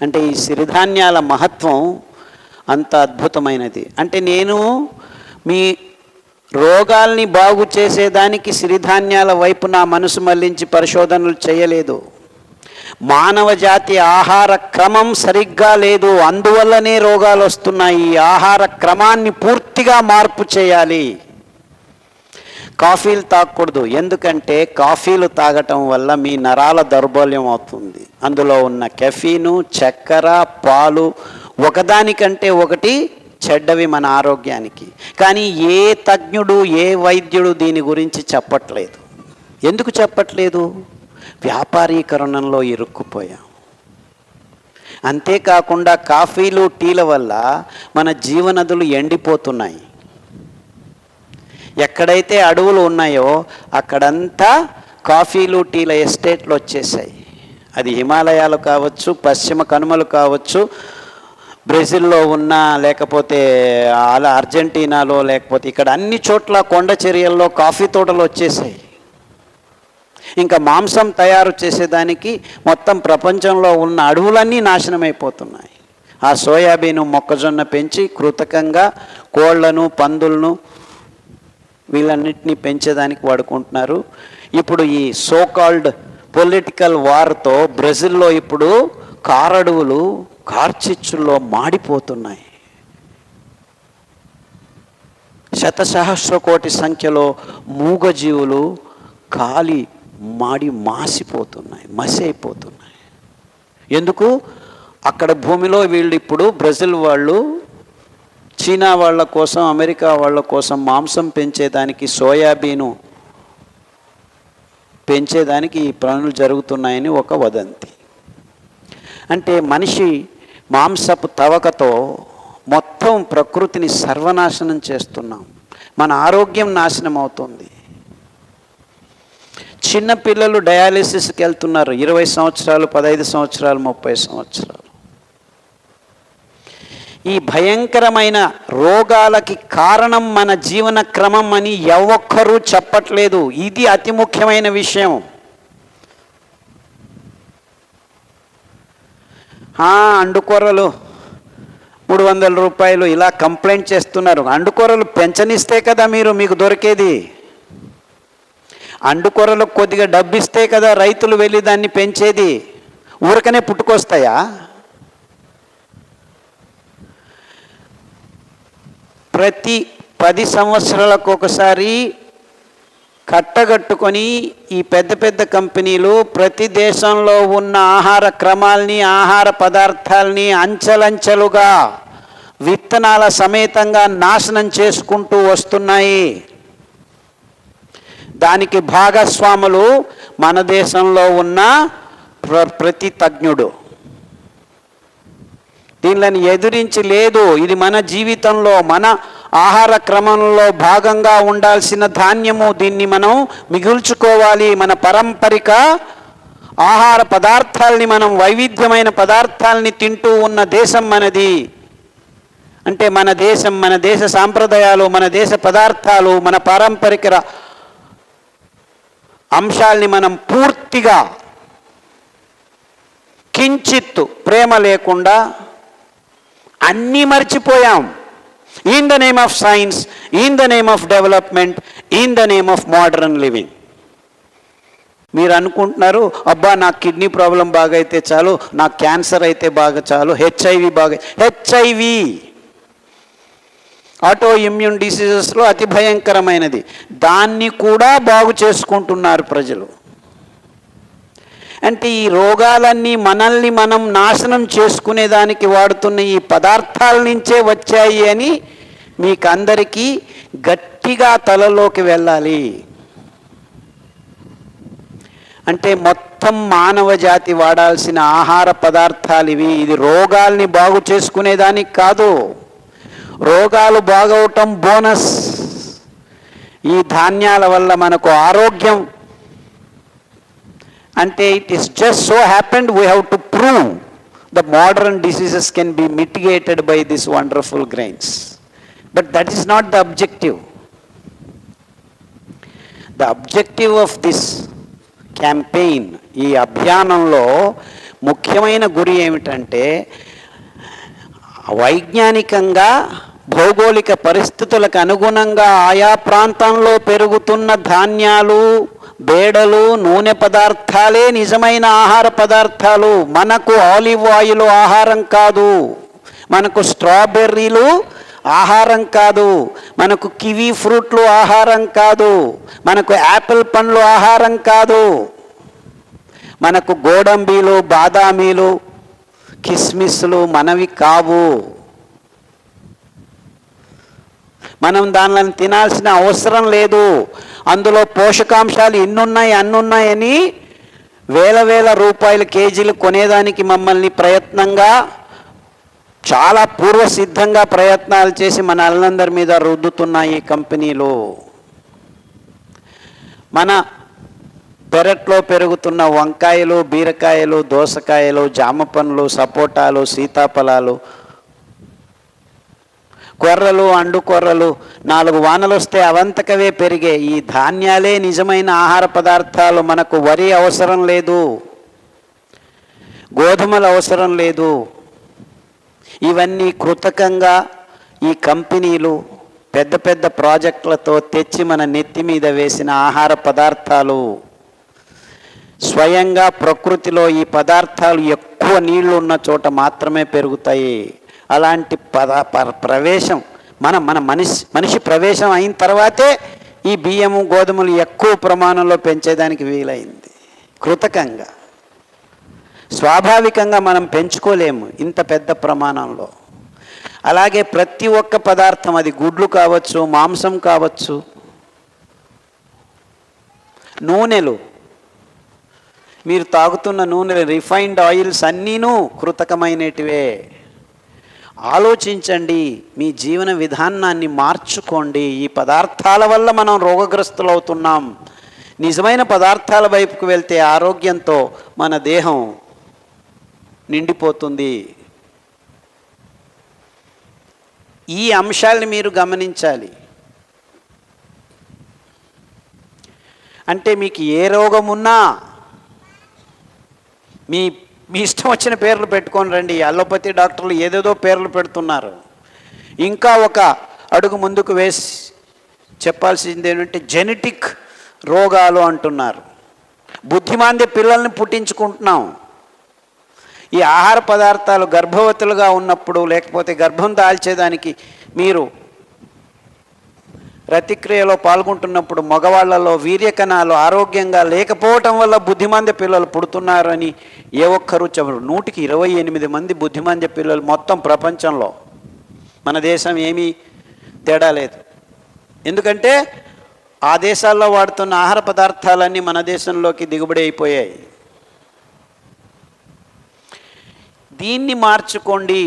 అంటే ఈ సిరిధాన్యాల మహత్వం అంత అద్భుతమైనది. అంటే నేను మీ రోగాల్ని బాగు చేసేదానికి సిరిధాన్యాల వైపు నా మనసు మళ్లించి పరిశోధనలు చేయలేదు. మానవ జాతి ఆహార క్రమం సరిగ్గా లేదు, అందువల్లనే రోగాలు వస్తున్నాయి. ఈ ఆహార క్రమాన్ని పూర్తిగా మార్పు చేయాలి. కాఫీలు తాగకూడదు, ఎందుకంటే కాఫీలు తాగటం వల్ల మీ నరాల దౌర్బల్యం అవుతుంది. అందులో ఉన్న కెఫీను, చక్కెర, పాలు ఒకదానికంటే ఒకటి చెడ్డవి మన ఆరోగ్యానికి. కానీ ఏ తజ్ఞుడు, ఏ వైద్యుడు దీని గురించి చెప్పట్లేదు. ఎందుకు చెప్పట్లేదు? వ్యాపారీకరణలో ఇరుక్కుపోయాం. అంతేకాకుండా కాఫీలు, టీల వల్ల మన జీవనదులు ఎండిపోతున్నాయి. ఎక్కడైతే అడవులు ఉన్నాయో అక్కడంతా కాఫీలు, టీల ఎస్టేట్లు వచ్చేసాయి. అది హిమాలయాలు కావచ్చు, పశ్చిమ కనుమలు కావచ్చు, బ్రెజిల్లో ఉన్న, లేకపోతే అలా అర్జెంటీనాలో, లేకపోతే ఇక్కడ అన్ని చోట్ల కొండ చర్యల్లో కాఫీ తోటలు వచ్చేసాయి. ఇంకా మాంసం తయారు చేసేదానికి మొత్తం ప్రపంచంలో ఉన్న అడవులన్నీ నాశనమైపోతున్నాయి. ఆ సోయాబీను, మొక్కజొన్న పెంచి కృతకంగా కోళ్లను, పందులను వీళ్ళన్నిటినీ పెంచేదానికి వాడుకుంటున్నారు. ఇప్పుడు ఈ సోకాల్డ్ పొలిటికల్ వార్తో బ్రెజిల్లో ఇప్పుడు కారడవులు కార్చిచ్చుల్లో మాడిపోతున్నాయి. శతసహస్ర కోటి సంఖ్యలో మూగజీవులు కాలి మాడి మసి అయిపోతున్నాయి. ఎందుకు? అక్కడ భూమిలో వీళ్ళు ఇప్పుడు బ్రెజిల్ వాళ్ళు చీనా వాళ్ళ కోసం, అమెరికా వాళ్ళ కోసం మాంసం పెంచేదానికి, సోయాబీను పెంచేదానికి ఈ పనులు జరుగుతున్నాయని ఒక వదంతి. అంటే మనిషి మాంసపు తవకతో మొత్తం ప్రకృతిని సర్వనాశనం చేస్తున్నాం. మన ఆరోగ్యం నాశనం అవుతుంది. చిన్నపిల్లలు డయాలిసిస్కి వెళ్తున్నారు. 20 సంవత్సరాలు, 15 సంవత్సరాలు, 30 సంవత్సరాలు. ఈ భయంకరమైన రోగాలకి కారణం మన జీవన క్రమం అని ఒక్కరూ చెప్పట్లేదు. ఇది అతి ముఖ్యమైన విషయం. అండుకొర్రలు 300 రూపాయలు ఇలా కంప్లైంట్ చేస్తున్నారు. అండుకొర్రలు పెంచనిస్తే కదా మీకు దొరికేది. అండుకొర్రలకు కొద్దిగా డబ్బు ఇస్తే కదా రైతులు వెళ్ళి దాన్ని పెంచేది. ఊరికనే పుట్టుకొస్తాయా? ప్రతి 10 సంవత్సరాలకు ఒకసారి కట్టగట్టుకొని ఈ పెద్ద పెద్ద కంపెనీలు ప్రతి దేశంలో ఉన్న ఆహార క్రమాల్ని, ఆహార పదార్థాలని అంచెలంచెలుగా విత్తనాల సమేతంగా నాశనం చేసుకుంటూ వస్తున్నాయి. దానికి భాగస్వాములు మన దేశంలో ఉన్న ప్రతి తజ్ఞుడు. దీనిని ఎదిరించి లేదు. ఇది మన జీవితంలో, మన ఆహార క్రమంలో భాగంగా ఉండాల్సిన ధాన్యము. దీన్ని మనం మిగుల్చుకోవాలి. మన పారంపరిక ఆహార పదార్థాలని, మనం వైవిధ్యమైన పదార్థాలని తింటూ ఉన్న దేశం మనది. అంటే మన దేశం, మన దేశ సాంప్రదాయాలు, మన దేశ పదార్థాలు, మన పారంపరిక అంశాల్ని మనం పూర్తిగా కించిత్తు ప్రేమ లేకుండా అన్నీ మర్చిపోయాం. In the name of science, in the name of development, in the name of modern living. మీరు అనుకుంటున్నారు, అబ్బా నాకు కిడ్నీ ప్రాబ్లం బాగా అయితే చాలు, నాకు క్యాన్సర్ అయితే బాగా చాలు, హెచ్ఐవి బాగా. హెచ్ఐవి ఆటో ఇమ్యూన్ డిసీజెస్లో అతి భయంకరమైనది. దాన్ని కూడా బాగు చేసుకుంటున్నారు ప్రజలు. అంటే ఈ రోగాలన్నీ మనల్ని మనం నాశనం చేసుకునేదానికి వాడుతున్న ఈ పదార్థాల నుంచే వచ్చాయి అని మీకు అందరికీ గట్టిగా తలలోకి వెళ్ళాలి. అంటే మొత్తం మానవ జాతి వాడాల్సిన ఆహార పదార్థాలు ఇవి. ఇది రోగాల్ని బాగు చేసుకునేదానికి కాదు, రోగాలు బాగవటం బోనస్. ఈ ధాన్యాల వల్ల మనకు ఆరోగ్యం. అంటే it is just so happened we have to prove the modern diseases can be mitigated by this wonderful grains. But that is not the objective. The objective of this campaign, ఈ అభియానంలో ముఖ్యమైన గురి ఏమిటంటే వైజ్ఞానికంగా భౌగోళిక పరిస్థితులకు అనుగుణంగా ఆయా ప్రాంతంలో పెరుగుతున్న ధాన్యాలు, బేడలు, నూనె పదార్థాలే నిజమైన ఆహార పదార్థాలు. మనకు ఆలివ్ ఆయిల్ ఆహారం కాదు, మనకు స్ట్రాబెర్రీలు ఆహారం కాదు, మనకు కివీ ఫ్రూట్లు ఆహారం కాదు, మనకు యాపిల్ పండ్లు ఆహారం కాదు, మనకు గోడంబీలు, బాదామీలు, కిస్మిస్లు మనవి కావు. మనం దానిని తినాల్సిన అవసరం లేదు. అందులో పోషకాంశాలు ఇన్నున్నాయి అన్నున్నాయని వేల వేల రూపాయల కేజీలు కొనేదానికి మమ్మల్ని ప్రయత్నంగా, చాలా పూర్వసిద్ధంగా ప్రయత్నాలు చేసి మన అల్లందరి మీద రుద్దుతున్నాయి ఈ కంపెనీలు. మన పెరట్లో పెరుగుతున్న వంకాయలు, బీరకాయలు, దోసకాయలు, జామ పండ్లు, సపోటాలు, సీతాఫలాలు, కొర్రలు, అండు కొర్రలు 4 వానలు వస్తే అవంతకవే పెరిగే ఈ ధాన్యాలే నిజమైన ఆహార పదార్థాలు. మనకు వరి అవసరం లేదు, గోధుమలు అవసరం లేదు. ఇవన్నీ కృతకంగా ఈ కంపెనీలు పెద్ద పెద్ద ప్రాజెక్టులతో తెచ్చి మన నెత్తి మీద వేసిన ఆహార పదార్థాలు. స్వయంగా ప్రకృతిలో ఈ పదార్థాలు ఎక్కువ నీళ్లు ఉన్న చోట మాత్రమే పెరుగుతాయి. అలాంటి ప్రవేశం మన మనిషి ప్రవేశం అయిన తర్వాతే ఈ బియ్యము, గోధుమలు ఎక్కువ ప్రమాణంలో పెంచేదానికి వీలైంది. కృతకంగా, స్వాభావికంగా మనం పెంచుకోలేము ఇంత పెద్ద ప్రమాణంలో. అలాగే ప్రతి ఒక్క పదార్థం, అది గుడ్లు కావచ్చు, మాంసం కావచ్చు, నూనెలు, మీరు తాగుతున్న నూనెలు, రిఫైన్డ్ ఆయిల్స్ అన్నీను కృతకమైనటివే. ఆలోచించండి, మీ జీవన విధానాన్ని మార్చుకోండి. ఈ పదార్థాల వల్ల మనం రోగగ్రస్తులు అవుతున్నాం. నిజమైన పదార్థాల వైపుకు వెళ్తే ఆరోగ్యంతో మన దేహం నిండిపోతుంది. ఈ అంశాలను మీరు గమనించాలి. అంటే మీకు ఏ రోగం ఉన్నా మీ ఇష్టం వచ్చిన పేర్లు పెట్టుకొని రండి. అలోపతి డాక్టర్లు ఏదేదో పేర్లు పెడుతున్నారు. ఇంకా ఒక అడుగు ముందుకు వేసి చెప్పాల్సింది ఏంటంటే జెనెటిక్ రోగాలు అంటున్నారు. బుద్ధిమాంద్య పిల్లల్ని పుట్టించుకుంటున్నాం. ఈ ఆహార పదార్థాలు గర్భవతులుగా ఉన్నప్పుడు, లేకపోతే గర్భం దాల్చేదానికి మీరు రతిక్రియలో పాల్గొంటున్నప్పుడు మగవాళ్లలో వీర్యకణాలు ఆరోగ్యంగా లేకపోవటం వల్ల బుద్ధిమాంద్య పిల్లలు పుడుతున్నారని ఏ ఒక్కరూ చెప్పరు. 128 మంది బుద్ధిమాంద్య పిల్లలు మొత్తం ప్రపంచంలో. మన దేశం ఏమీ తేడా లేదు. ఎందుకంటే ఆ దేశాల్లో వాడుతున్న ఆహార పదార్థాలన్నీ మన దేశంలోకి దిగుబడి అయిపోయాయి. దీన్ని మార్చుకోండి.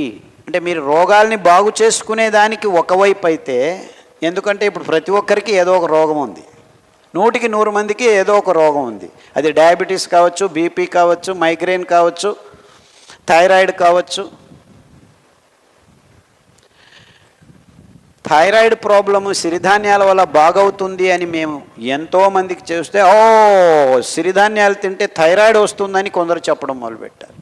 అంటే మీరు రోగాల్ని బాగు చేసుకునే దానికి ఒకవైపు అయితే, ఎందుకంటే ఇప్పుడు ప్రతి ఒక్కరికి ఏదో ఒక రోగం ఉంది. 100కి 100 మందికి ఏదో ఒక రోగం ఉంది. అది డయాబెటీస్ కావచ్చు, బీపీ కావచ్చు, మైగ్రేన్ కావచ్చు, థైరాయిడ్ కావచ్చు. థైరాయిడ్ ప్రాబ్లము సిరిధాన్యాల వల్ల బాగవుతుంది అని మేము ఎంతోమందికి చేస్తే, సిరిధాన్యాలు తింటే థైరాయిడ్ వస్తుందని కొందరు చెప్పడం మొదలుపెట్టారు.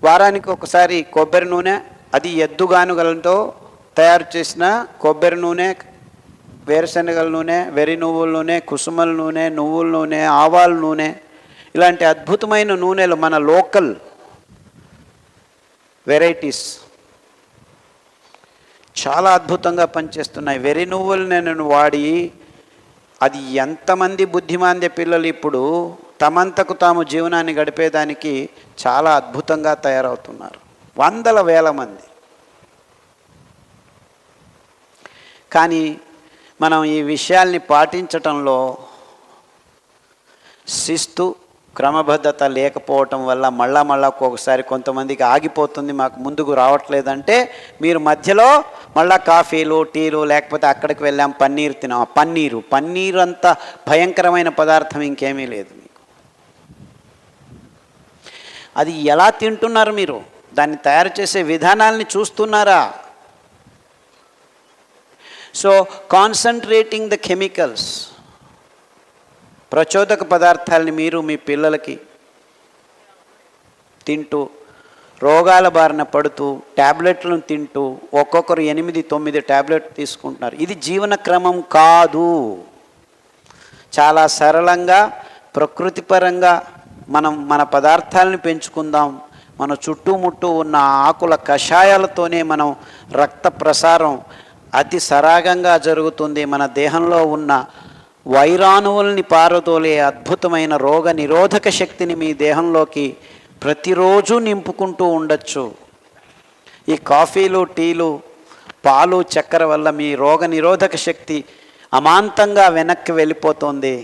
వారానికి ఒకసారి కొబ్బరి నూనె, అది ఎద్దుగానుగలతో తయారు చేసిన కొబ్బరి నూనె వేరుశనగల నూనె, వెర్రి నువ్వుల నూనె, కుసుమల నూనె, నువ్వుల నూనె, ఆవాల నూనె, ఇలాంటి అద్భుతమైన నూనెలు మన లోకల్ వెరైటీస్ చాలా అద్భుతంగా పనిచేస్తున్నాయి. వెర్రి నువ్వులు నేను వాడి అది ఎంతమంది బుద్ధిమాంద్య పిల్లలు ఇప్పుడు తమంతకు తాము జీవనాన్ని గడిపేదానికి చాలా అద్భుతంగా తయారవుతున్నారు, వందల వేల మంది. కానీ మనం ఈ విషయాల్ని పాటించటంలో శిస్తు క్రమబద్ధత లేకపోవటం వల్ల మళ్ళా ఒక్కొక్కసారి కొంతమందికి ఆగిపోతుంది, మాకు ముందుకు రావట్లేదంటే మీరు మధ్యలో మళ్ళా కాఫీలు, టీలు, లేకపోతే అక్కడికి వెళ్ళాం పన్నీరు తినాం. పన్నీరు అంత భయంకరమైన పదార్థం ఇంకేమీ లేదు మీకు. అది ఎలా తింటున్నారు మీరు? దాన్ని తయారు చేసే విధానాల్ని చూస్తున్నారా? సో కాన్సన్ట్రేటింగ్ ద కెమికల్స్, ప్రచోదక పదార్థాలని మీరు మీ పిల్లలకి తింటూ రోగాల బారిన పడుతూ ట్యాబ్లెట్లను తింటూ ఒక్కొక్కరు 8-9 ట్యాబ్లెట్లు తీసుకుంటున్నారు. ఇది జీవన క్రమం కాదు. చాలా సరళంగా ప్రకృతిపరంగా మనం మన పదార్థాలను పెంచుకుందాం. మన చుట్టుముట్టూ ఉన్న ఆకుల కషాయాలతోనే మనం రక్త ప్రసారం అతి సరాగంగా జరుగుతుంది. మన దేహంలో ఉన్న వైరాణువుల్ని పారదోలే అద్భుతమైన రోగ నిరోధక శక్తిని మీ దేహంలోకి ప్రతిరోజు నింపుకుంటూ ఉండొచ్చు. ఈ కాఫీలు, టీలు, పాలు, చక్కెర వల్ల మీ రోగ నిరోధక శక్తి అమాంతంగా వెనక్కి వెళ్ళిపోతుంది.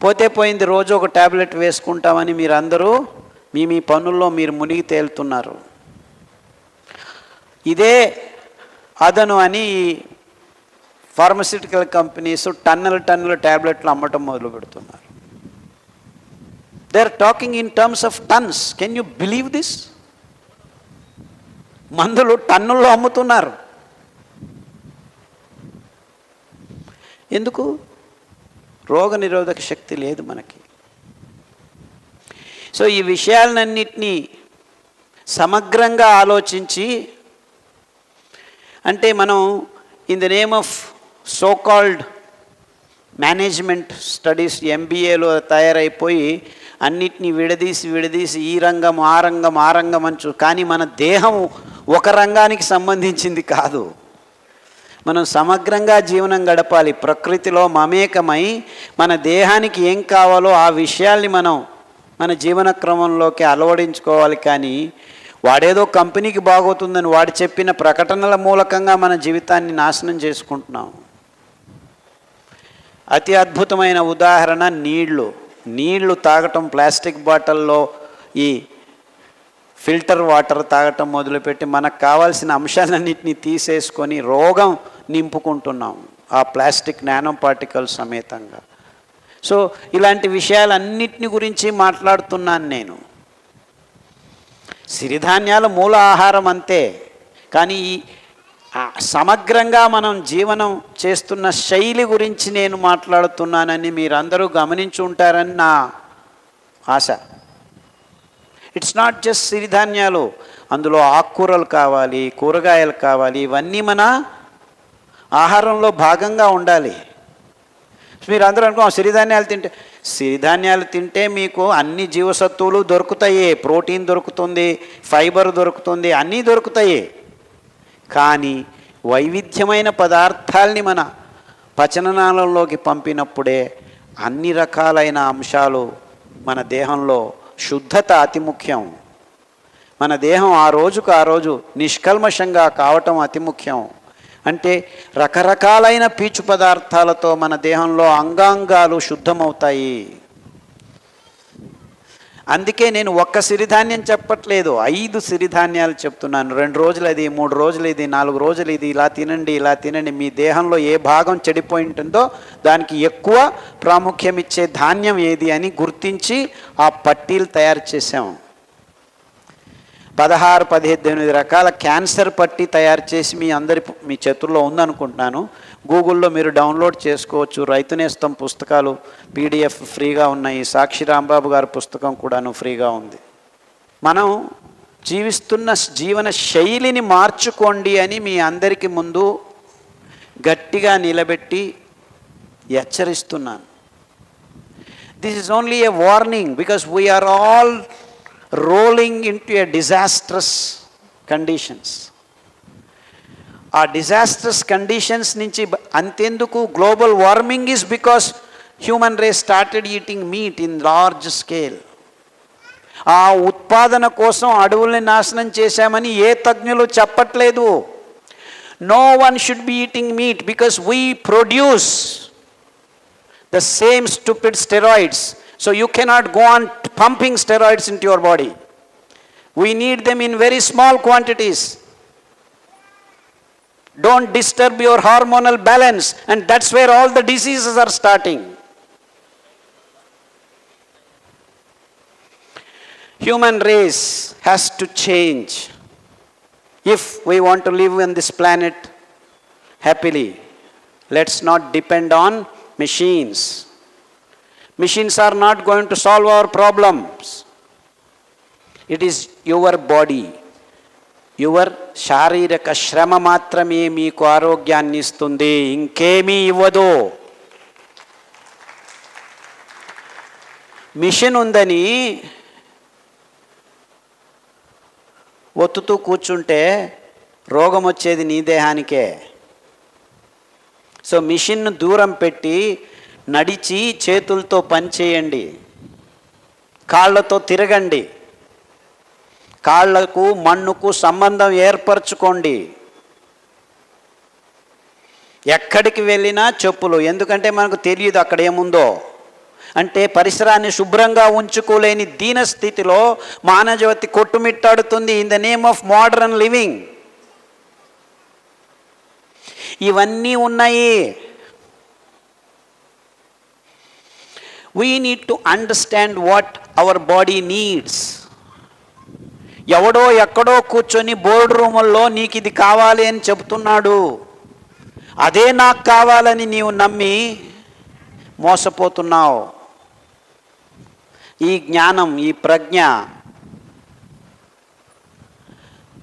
పోతే పోయింది, రోజు ఒక ట్యాబ్లెట్ వేసుకుంటామని మీరందరూ మీ పనుల్లో మీరు మునిగి తేలుతున్నారు. ఇదే అదను అని ఫార్మస్యూటికల్ కంపెనీస్ టన్నుల ట్యాబ్లెట్లు అమ్మటం మొదలు పెడుతున్నారు. They are talking in terms of tons. Can you believe this? మందులు టన్నుల్లో అమ్ముతున్నారు. ఎందుకు? రోగ నిరోధక శక్తి లేదు మనకి. సో ఈ విషయాలన్నింటినీ సమగ్రంగా ఆలోచించి, అంటే మనం in the name of so called management studies ఎంబీఏలో తయారైపోయి అన్నిటినీ విడదీసి ఈ రంగం ఆ రంగం అంచు. కానీ మన దేహం ఒక రంగానికి సంబంధించింది కాదు. మనం సమగ్రంగా జీవనం గడపాలి. ప్రకృతిలో మమేకమై మన దేహానికి ఏం కావాలో ఆ విషయాల్ని మనం మన జీవన క్రమంలోకి అలవడించుకోవాలి. కానీ వాడేదో కంపెనీకి బాగోతుందని వాడు చెప్పిన ప్రకటనల మూలకంగా మన జీవితాన్ని నాశనం చేసుకుంటున్నాం. అతి అద్భుతమైన ఉదాహరణ నీళ్లు తాగటం. ప్లాస్టిక్ బాటిల్లో ఈ ఫిల్టర్ వాటర్ తాగటం మొదలుపెట్టి మనకు కావాల్సిన అంశాలన్నింటినీ తీసేసుకొని రోగం నింపుకుంటున్నాం ఆ ప్లాస్టిక్ నానో పార్టికల్ సమేతంగా. సో ఇలాంటి విషయాలన్నింటిని గురించి మాట్లాడుతున్నాను నేను. సిరిధాన్యాలు మూల ఆహారం అంతే, కానీ సమగ్రంగా మనం జీవనం చేస్తున్న శైలి గురించి నేను మాట్లాడుతున్నానని మీరందరూ గమనించి ఉంటారని నా ఆశ. ఇట్స్ నాట్ జస్ట్ సిరిధాన్యాలు, అందులో ఆకుకూరలు కావాలి, కూరగాయలు కావాలి, ఇవన్నీ మన ఆహారంలో భాగంగా ఉండాలి. మీరు అందరూ సిరిధాన్యాలు తింటే మీకు అన్ని జీవసత్తువులు దొరుకుతాయి, ప్రోటీన్ దొరుకుతుంది, ఫైబర్ దొరుకుతుంది, అన్నీ దొరుకుతాయి. కానీ వైవిధ్యమైన పదార్థాల్ని మన పచననాళంలోకి పంపినప్పుడే అన్ని రకాలైన అంశాలు మన దేహంలో శుద్ధత అతి ముఖ్యం. మన దేహం ఆ రోజు నిష్కల్మషంగా కావటం అతి ముఖ్యం. అంటే రకరకాలైన పీచు పదార్థాలతో మన దేహంలో అంగాంగాలు శుద్ధమవుతాయి. అందుకే నేను ఒక్క సిరిధాన్యం చెప్పట్లేదు, 5 సిరిధాన్యాలు చెప్తున్నాను. 2 రోజులు అది, 3 రోజులు ఇది, 4 రోజులు ఇది, ఇలా తినండి. మీ దేహంలో ఏ భాగం చెడిపోయి ఉంటుందో దానికి ఎక్కువ ప్రాముఖ్యం ఇచ్చే ధాన్యం ఏది అని గుర్తించి ఆ పట్టీలు తయారు చేసాం. 16-18 రకాల క్యాన్సర్ పట్టీ తయారు చేసి మీ చేతుల్లో ఉందనుకుంటున్నాను. గూగుల్లో మీరు డౌన్లోడ్ చేసుకోవచ్చు. రైతు నేస్తం పుస్తకాలు PDF ఫ్రీగా ఉన్నాయి. సాక్షి రాంబాబు గారి పుస్తకం కూడాను ఫ్రీగా ఉంది. మనం జీవిస్తున్న జీవన శైలిని మార్చుకోండి అని మీ అందరికీ ముందు గట్టిగా నిలబెట్టి హెచ్చరిస్తున్నాను. This is only a warning because we are all rolling in to a disastrous conditions. ఆ డిజాస్ట్రస్ కండిషన్స్ నుంచి అంతెందుకు, global warming is because human race started eating meat in large scale. ఆ ఉత్పాదన కోసం అడవుల్ని నాశనం చేశామని ఏ తజ్ఞులు చెప్పట్లేదు. No one should be eating meat because we produce the same stupid steroids. So you cannot go on pumping steroids into your body. We need them in very small quantities. Don't disturb your hormonal balance, and that's where all the diseases are starting. Human race has to change if we want to live on this planet happily. Let's not depend on machines. Machines are not going to solve our problems. It is your body, your శారీరక శ్రమ మాత్రమే మీకు ఆరోగ్యాన్ని ఇస్తుంది, ఇంకేమీ ఇవ్వదు. మిషన్ ఉందని ఒత్తుతూ కూర్చుంటే రోగం వచ్చేది నీ దేహానికే. సో మిషన్ను దూరం పెట్టి నడిచి చేతులతో పనిచేయండి, కాళ్ళతో తిరగండి, కాళ్ళకు మన్నుకు సంబంధం ఏర్పరచుకోండి. ఎక్కడికి వెళ్ళినా చెప్పులు, ఎందుకంటే మనకు తెలియదు అక్కడ ఏముందో. అంటే పరిసరాన్ని శుభ్రంగా ఉంచుకోలేని దీన స్థితిలో మానవజాతి కొట్టుమిట్టాడుతుంది in the name of modern living. ఇవన్నీ ఉన్నాయి. We need to understand what our body needs. ఎవడో ఎక్కడో కూర్చొని బోర్డు రూముల్లో నీకు ఇది కావాలి అని చెబుతున్నాడు, అదే నాకు కావాలని నీవు నమ్మి మోసపోతున్నావు. ఈ జ్ఞానం, ఈ ప్రజ్ఞ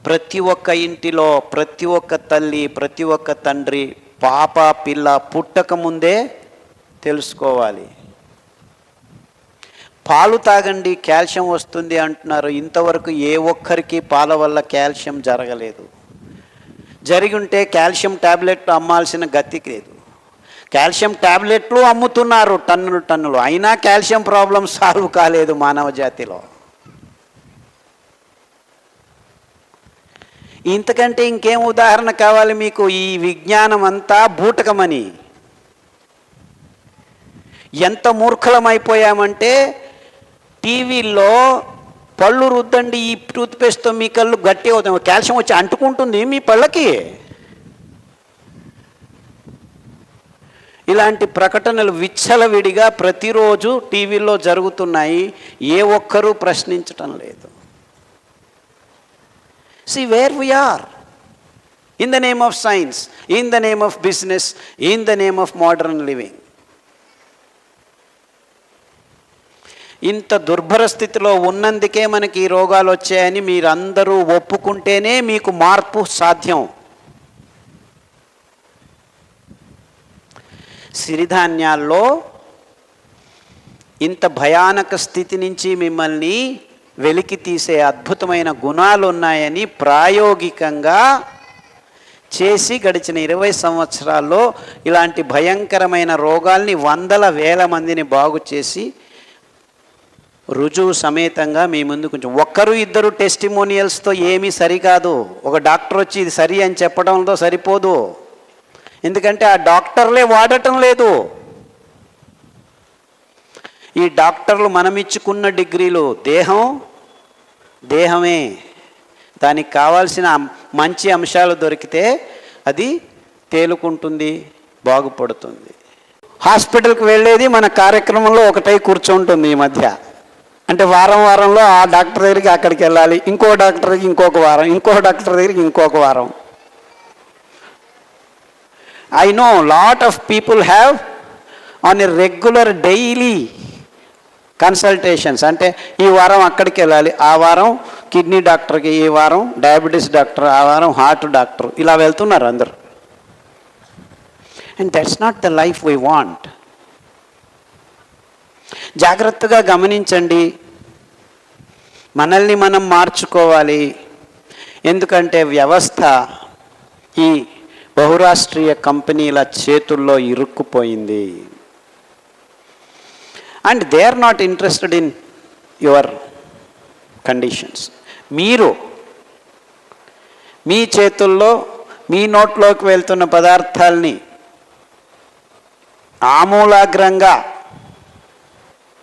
ప్రతి ఒక్క ఇంటిలో, ప్రతి ఒక్క తల్లి, ప్రతి ఒక్క తండ్రి పాప పిల్ల పుట్టక ముందే తెలుసుకోవాలి. పాలు తాగండి కాల్షియం వస్తుంది అంటున్నారు. ఇంతవరకు ఏ ఒక్కరికి పాల వల్ల కాల్షియం జరగలేదు. జరిగి ఉంటే కాల్షియం ట్యాబ్లెట్లు అమ్మాల్సిన గతి లేదు. కాల్షియం ట్యాబ్లెట్లు అమ్ముతున్నారు టన్నులు టన్నులు, అయినా కాల్షియం ప్రాబ్లం సాల్వ్ కాలేదు మానవ జాతిలో. ఇంతకంటే ఇంకేం ఉదాహరణ కావాలి మీకు? ఈ విజ్ఞానం అంతా బూటకమని. ఎంత మూర్ఖలమైపోయామంటే టీవీల్లో పళ్ళు రుద్దండి ఈ టూత్పేస్ట్తో మీ కళ్ళు గట్టి అవుతాయి, కాల్షియం వచ్చి అంటుకుంటుంది మీ పళ్ళకి. ఇలాంటి ప్రకటనలు విచ్చలవిడిగా ప్రతిరోజు టీవీల్లో జరుగుతున్నాయి. ఏ ఒక్కరూ ప్రశ్నించటం లేదు. See where we are. In the name of science, in the name of business, in the name of modern living. ఇంత దుర్భర స్థితిలో ఉన్నందుకే మనకి ఈ రోగాలు వచ్చాయని మీరందరూ ఒప్పుకుంటేనే మీకు మార్పు సాధ్యం. సిరిధాన్యాల్లో ఇంత భయానక స్థితి నుంచి మిమ్మల్ని వెలికి తీసే అద్భుతమైన గుణాలు ఉన్నాయని ప్రాయోగికంగా చేసి గడిచిన 20 సంవత్సరాల్లో ఇలాంటి భయంకరమైన రోగాల్ని వందల వేల మందిని బాగు చేసి రుజువు సమేతంగా మీ ముందు కొంచెం ఒక్కరు ఇద్దరు టెస్టిమోనియల్స్తో ఏమీ సరికాదు. ఒక డాక్టర్ వచ్చి ఇది సరి అని చెప్పడంతో సరిపోదు. ఎందుకంటే ఆ డాక్టర్లే వాడటం లేదు. ఈ డాక్టర్లు మనమిచ్చుకున్న డిగ్రీలు దేహమే, దానికి కావాల్సిన మంచి అంశాలు దొరికితే అది తేలుకుంటుంది, బాగుపడుతుంది. హాస్పిటల్కి వెళ్ళేది మన కార్యక్రమంలో ఒకటై కూర్చుంటుంది ఈ మధ్య. అంటే వారంలో ఆ డాక్టర్ దగ్గరికి అక్కడికి వెళ్ళాలి, ఇంకో డాక్టర్ దగ్గరికి ఇంకొక వారం, ఇంకో డాక్టర్ దగ్గరికి ఇంకొక వారం. I know lot of people have on a regular daily consultations. అంటే ఈ వారం అక్కడికి వెళ్ళాలి, ఆ వారం కిడ్నీ డాక్టర్కి, ఈ వారం డయాబెటీస్ డాక్టర్, ఆ వారం హార్ట్ డాక్టర్, ఇలా వెళ్తున్నారు అందరు. And that's not the life we want. జాగ్రత్తగా గమనించండి, మనల్ని మనం మార్చుకోవాలి. ఎందుకంటే వ్యవస్థ ఈ బహురాష్ట్రీయ కంపెనీల చేతుల్లో ఇరుక్కుపోయింది. And they are not interested in your conditions. మీరు మీ చేతుల్లో మీ నోట్లోకి వెళ్తున్న పదార్థాలని ఆమూలాగ్రంగా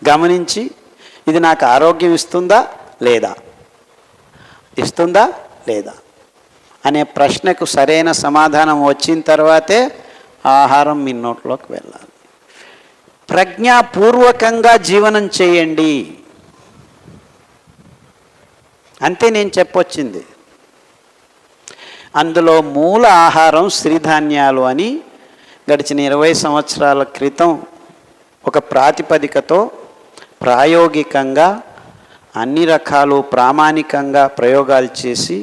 గమనించి ఇది నాకు ఆరోగ్యం ఇస్తుందా లేదా, ఇస్తుందా లేదా అనే ప్రశ్నకు సరైన సమాధానం వచ్చిన తర్వాతే ఆహారం మీ నోట్లోకి వెళ్ళాలి. ప్రజ్ఞాపూర్వకంగా జీవనం చేయండి, అంతే నేను చెప్పొచ్చింది. అందులో మూల ఆహారం సిరిధాన్యాలు అని గడిచిన 20 సంవత్సరాల క్రితం ఒక ప్రాతిపదికతో ప్రాయోగికంగా అన్ని రకాలు ప్రామాణికంగా ప్రయోగాలు చేసి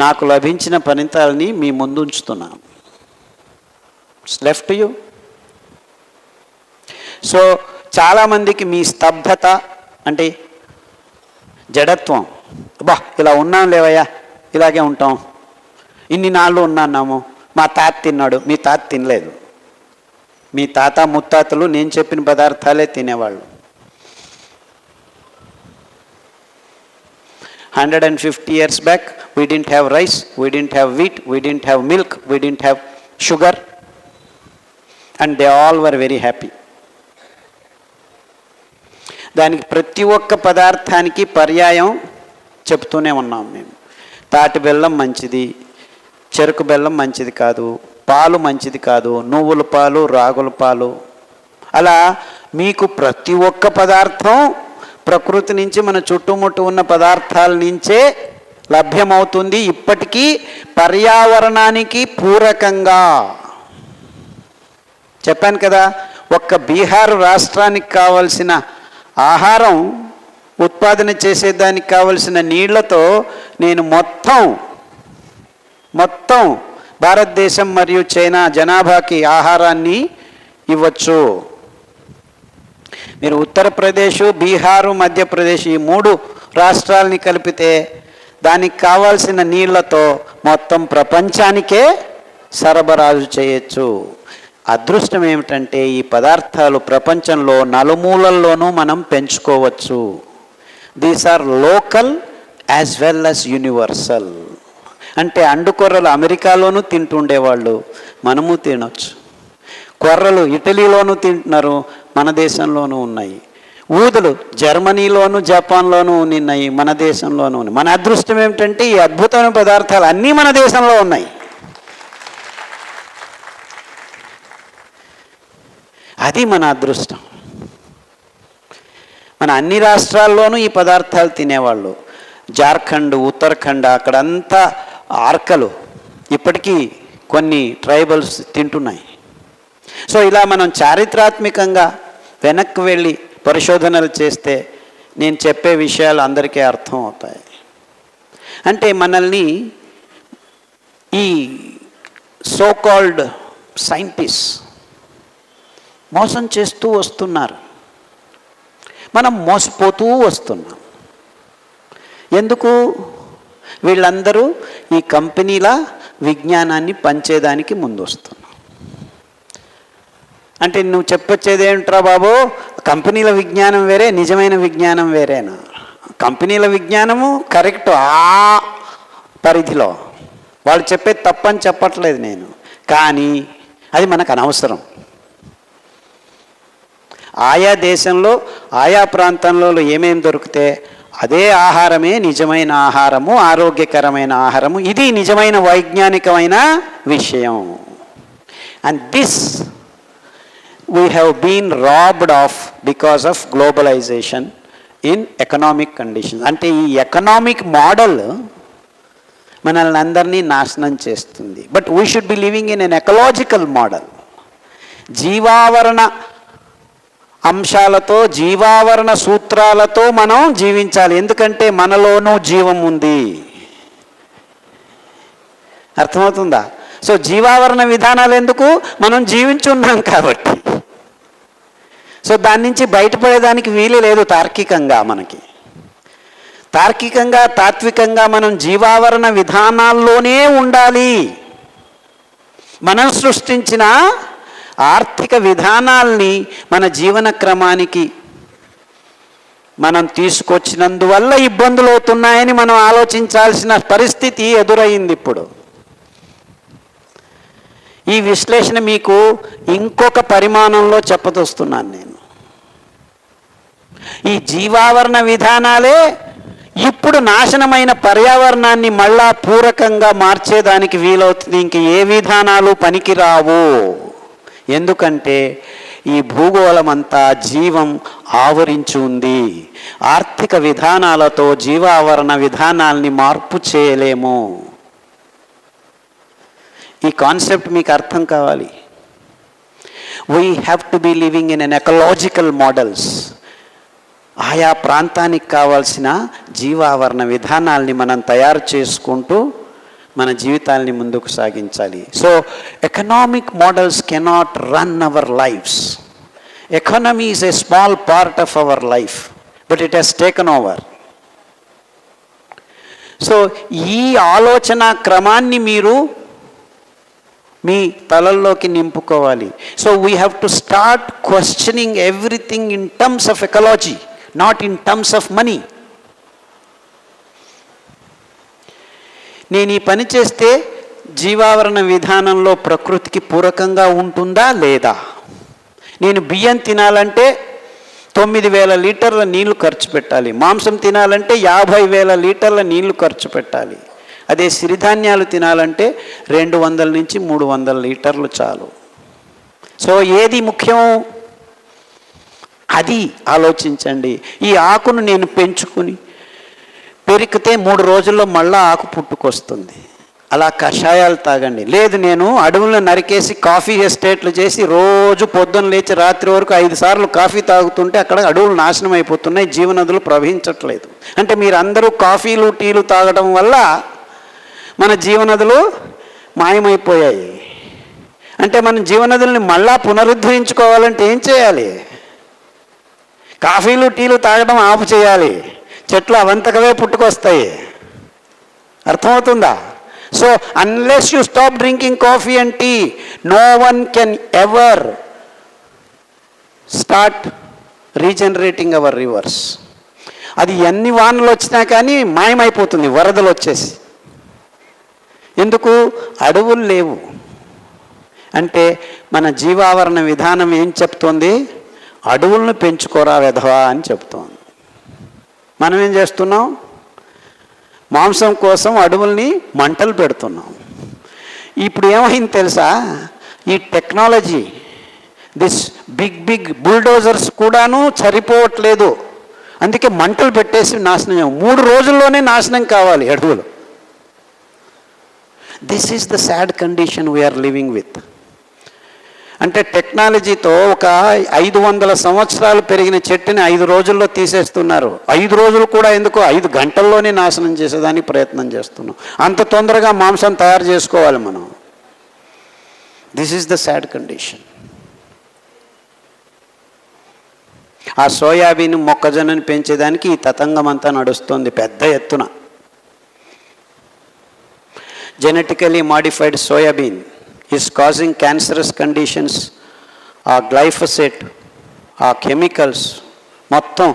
నాకు లభించిన ఫలితాలని మీ ముందు ఉంచుతున్నాను. Left you. సో చాలామందికి మీ స్తబ్దత అంటే జడత్వం, బా ఇలా ఉన్నాం లేవయ్యా, ఇలాగే ఉంటాం, ఇన్ని నాళ్ళు ఉన్నాము, మా తాత తిన్నాడు, మీ తాత తినలేదు. మీ తాత ముత్తాతలు నేను చెప్పిన పదార్థాలే తినేవాళ్ళు. 150 years back we didn't have rice, we didn't have wheat, we didn't have milk, we didn't have sugar, and they all were very happy. దానికి ప్రతి ఒక్క పదార్థానికి పర్యాయం చెప్తూనే ఉన్నాం మేము. తాటి బెల్లం మంచిది, చెరుకు బెల్లం మంచిది కాదు, పాలు మంచిది కాదు, నువ్వుల పాలు, రాగుల పాలు, అలా మీకు ప్రతి ఒక్క పదార్థం ప్రకృతి నుంచి మన చుట్టుముట్టు ఉన్న పదార్థాల నుంచే లభ్యమవుతుంది. ఇప్పటికీ పర్యావరణానికి పూరకంగా చెప్పాను కదా. ఒక్క బీహార్ రాష్ట్రానికి కావలసిన ఆహారం ఉత్పాదన చేసేదానికి కావలసిన నీళ్లతో నేను మొత్తం భారతదేశం మరియు చైనా జనాభాకి ఆహారాన్ని ఇవ్వచ్చు. మీరు ఉత్తరప్రదేశ్, బీహారు, మధ్యప్రదేశ్ ఈ 3 రాష్ట్రాలని కలిపితే దానికి కావాల్సిన నీళ్లతో మొత్తం ప్రపంచానికే సరబరాజు చేయొచ్చు. అదృష్టం ఏమిటంటే ఈ పదార్థాలు ప్రపంచంలో నలుమూలల్లోనూ మనం పెంచుకోవచ్చు. These are local as well as universal. అంటే అండుకొర్రలు అమెరికాలోనూ తింటుండేవాళ్ళు, మనము తినొచ్చు. కొర్రలు ఇటలీలోనూ తింటున్నారు, మన దేశంలోనూ ఉన్నాయి. ఊదలు జర్మనీలోను జపాన్లోనూ ఉన్నాయి, మన దేశంలోనూ ఉన్నాయి. మన అదృష్టం ఏమిటంటే ఈ అద్భుతమైన పదార్థాలు అన్నీ మన దేశంలో ఉన్నాయి. అది మన అదృష్టం. మన అన్ని రాష్ట్రాల్లోనూ ఈ పదార్థాలు తినేవాళ్ళు. జార్ఖండ్, ఉత్తరాఖండ్ అక్కడంతా ఆర్కలు ఇప్పటికీ కొన్ని ట్రైబల్స్ తింటున్నాయి. సో ఇలా మనం చారిత్రాత్మకంగా వెనక్కి వెళ్ళి పరిశోధనలు చేస్తే నేను చెప్పే విషయాలు అందరికీ అర్థం అవుతాయి. అంటే మనల్ని ఈ సో కాల్డ్ సైంటిస్ట్ మోసం చేస్తూ వస్తున్నారు, మనం మోసపోతూ వస్తున్నాం. ఎందుకు? వీళ్ళందరూ ఈ కంపెనీల విజ్ఞానాన్ని పంచేదానికి ముందు వస్తున్నారు. అంటే నువ్వు చెప్పొచ్చేది ఏంట్రా బాబు, కంపెనీల విజ్ఞానం వేరే, నిజమైన విజ్ఞానం వేరేనా? కంపెనీల విజ్ఞానము కరెక్ట్ ఆ పరిధిలో, వాళ్ళు చెప్పేది తప్పని చెప్పట్లేదు నేను, కానీ అది మనకు అనవసరం. ఆయా దేశంలో ఆయా ప్రాంతంలో ఏమేమి దొరికితే అదే ఆహారమే నిజమైన ఆహారము, ఆరోగ్యకరమైన ఆహారము. ఇది నిజమైన వైజ్ఞానికమైన విషయం. And this we have been robbed of because of globalization in economic conditions. అంటే ఈ ఎకనామిక్ మోడల్ మనల్ని అందరినీ నాశనం చేస్తుంది. But we should be living in an ecological model. జీవావరణ అంశాలతో, జీవావరణ సూత్రాలతో మనం జీవించాలి. ఎందుకంటే మనలోనూ జీవం ఉంది. అర్థమవుతుందా? సో జీవావరణ విధానాలు ఎందుకు? మనం జీవించున్నాం కాబట్టి. సో దాని నుంచి బయటపడేదానికి వీలు లేదు తార్కికంగా. మనకి తార్కికంగా తాత్వికంగా మనం జీవావరణ విధానాల్లోనే ఉండాలి. మనం సృష్టించిన ఆర్థిక విధానాల్ని మన జీవన క్రమానికి మనం తీసుకొచ్చినందువల్ల ఇబ్బందులు అవుతున్నాయని మనం ఆలోచించాల్సిన పరిస్థితి ఎదురయ్యింది ఇప్పుడు. ఈ విశ్లేషణ మీకు ఇంకొక పరిమాణంలో చెప్పదొస్తున్నాను నేను. ఈ జీవావరణ విధానాలే ఇప్పుడు నాశనమైన పర్యావరణాన్ని మళ్ళా పూరకంగా మార్చేదానికి వీలవుతుంది. ఇంక ఏ విధానాలు పనికిరావు. ఎందుకంటే ఈ భూగోళం అంతా జీవం ఆవరించి ఉంది. ఆర్థిక విధానాలతో జీవావరణ విధానాల్ని మార్పు చేయలేము. ఈ కాన్సెప్ట్ మీకు అర్థం కావాలి. We have to be living in an ecological models. ఆయా ప్రాంతానికి కావాల్సిన జీవావరణ విధానాల్ని మనం తయారు చేసుకుంటూ మన జీవితాల్ని ముందుకు సాగించాలి. So economic models cannot run our lives. Economy is a small part of our life, but it has taken over. So ఈ ఆలోచన క్రమాన్ని మీరు మీ తలల్లోకి నింపుకోవాలి. So we have to start questioning everything in terms of ecology, not in terms of money. నేను ఈ పని చేస్తే జీవావరణ విధానంలో ప్రకృతికి పూరకంగా ఉంటుందా లేదా? నేను బియ్యం తినాలంటే 9,000 లీటర్ల నీళ్లు ఖర్చు పెట్టాలి. మాంసం తినాలంటే 50,000 లీటర్ల నీళ్లు ఖర్చు పెట్టాలి. అదే సిరిధాన్యాలు తినాలంటే 200 నుంచి 300 లీటర్లు చాలు. సో ఏది ముఖ్యం? అది ఆలోచించండి. ఈ ఆకును నేను పెంచుకుని పెరికితే 3 రోజుల్లో మళ్ళా ఆకు పుట్టుకొస్తుంది. అలా కషాయాలు తాగండి. లేదు నేను అడవులను నరికేసి కాఫీ ఎస్టేట్లు చేసి రోజు పొద్దున్న లేచి రాత్రి వరకు 5 సార్లు కాఫీ తాగుతుంటే అక్కడ అడవులు నాశనం అయిపోతున్నాయి, జీవనదులు ప్రవహించట్లేదు. అంటే మీరందరూ కాఫీలు టీలు తాగడం వల్ల మన జీవనదులు మాయమైపోయాయి. అంటే మనం జీవనదుల్ని మళ్ళా పునరుద్ధరించుకోవాలంటే ఏం చేయాలి? కాఫీలు టీలు తాగడం ఆపు చేయాలి. చెట్లు అవంతకవే పుట్టుకొస్తాయి. అర్థమవుతుందా? So unless you stop drinking coffee and tea, no one can ever start regenerating our rivers. అది ఎన్ని వానలు వచ్చినా కానీ మాయమైపోతుంది వరదలు వచ్చేసి. ఎందుకు? అడవులు లేవు. అంటే మన జీవావరణ విధానం ఏం చెప్తోంది? అడవులను పెంచుకోరా వెధవా అని చెప్తోంది. మనం ఏం చేస్తున్నాం? మాంసం కోసం అడవుల్ని మంటలు పెడుతున్నాం. ఇప్పుడు ఏమైంది తెలుసా? ఈ టెక్నాలజీ, దిస్ బిగ్ బుల్డోజర్స్ కూడాను సరిపోవట్లేదు. అందుకే మంటలు పెట్టేసి నాశనం. 3 రోజుల్లోనే నాశనం కావాలి అడవులు. This is the sad condition we're living with. అంటే టెక్నాలజీతో ఒక 500 సంవత్సరాలు పెరిగిన చెట్టుని 5 రోజుల్లో తీసేస్తున్నారు. 5 రోజులు కూడా ఎందుకు, 5 గంటల్లోనే నాశనం చేసేదానికి ప్రయత్నం చేస్తున్నాం. అంత తొందరగా మాంసం తయారు చేసుకోవాలి మనం. This is the sad condition. ఆ సోయాబీన్ మొక్కజొన్నని పెంచేదానికి ఈ తతంగం అంతా నడుస్తుంది పెద్ద ఎత్తున. Genetically modified soybean is causing cancerous conditions. ఆ గ్లైఫోసేట్, ఆ కెమికల్స్ మొత్తం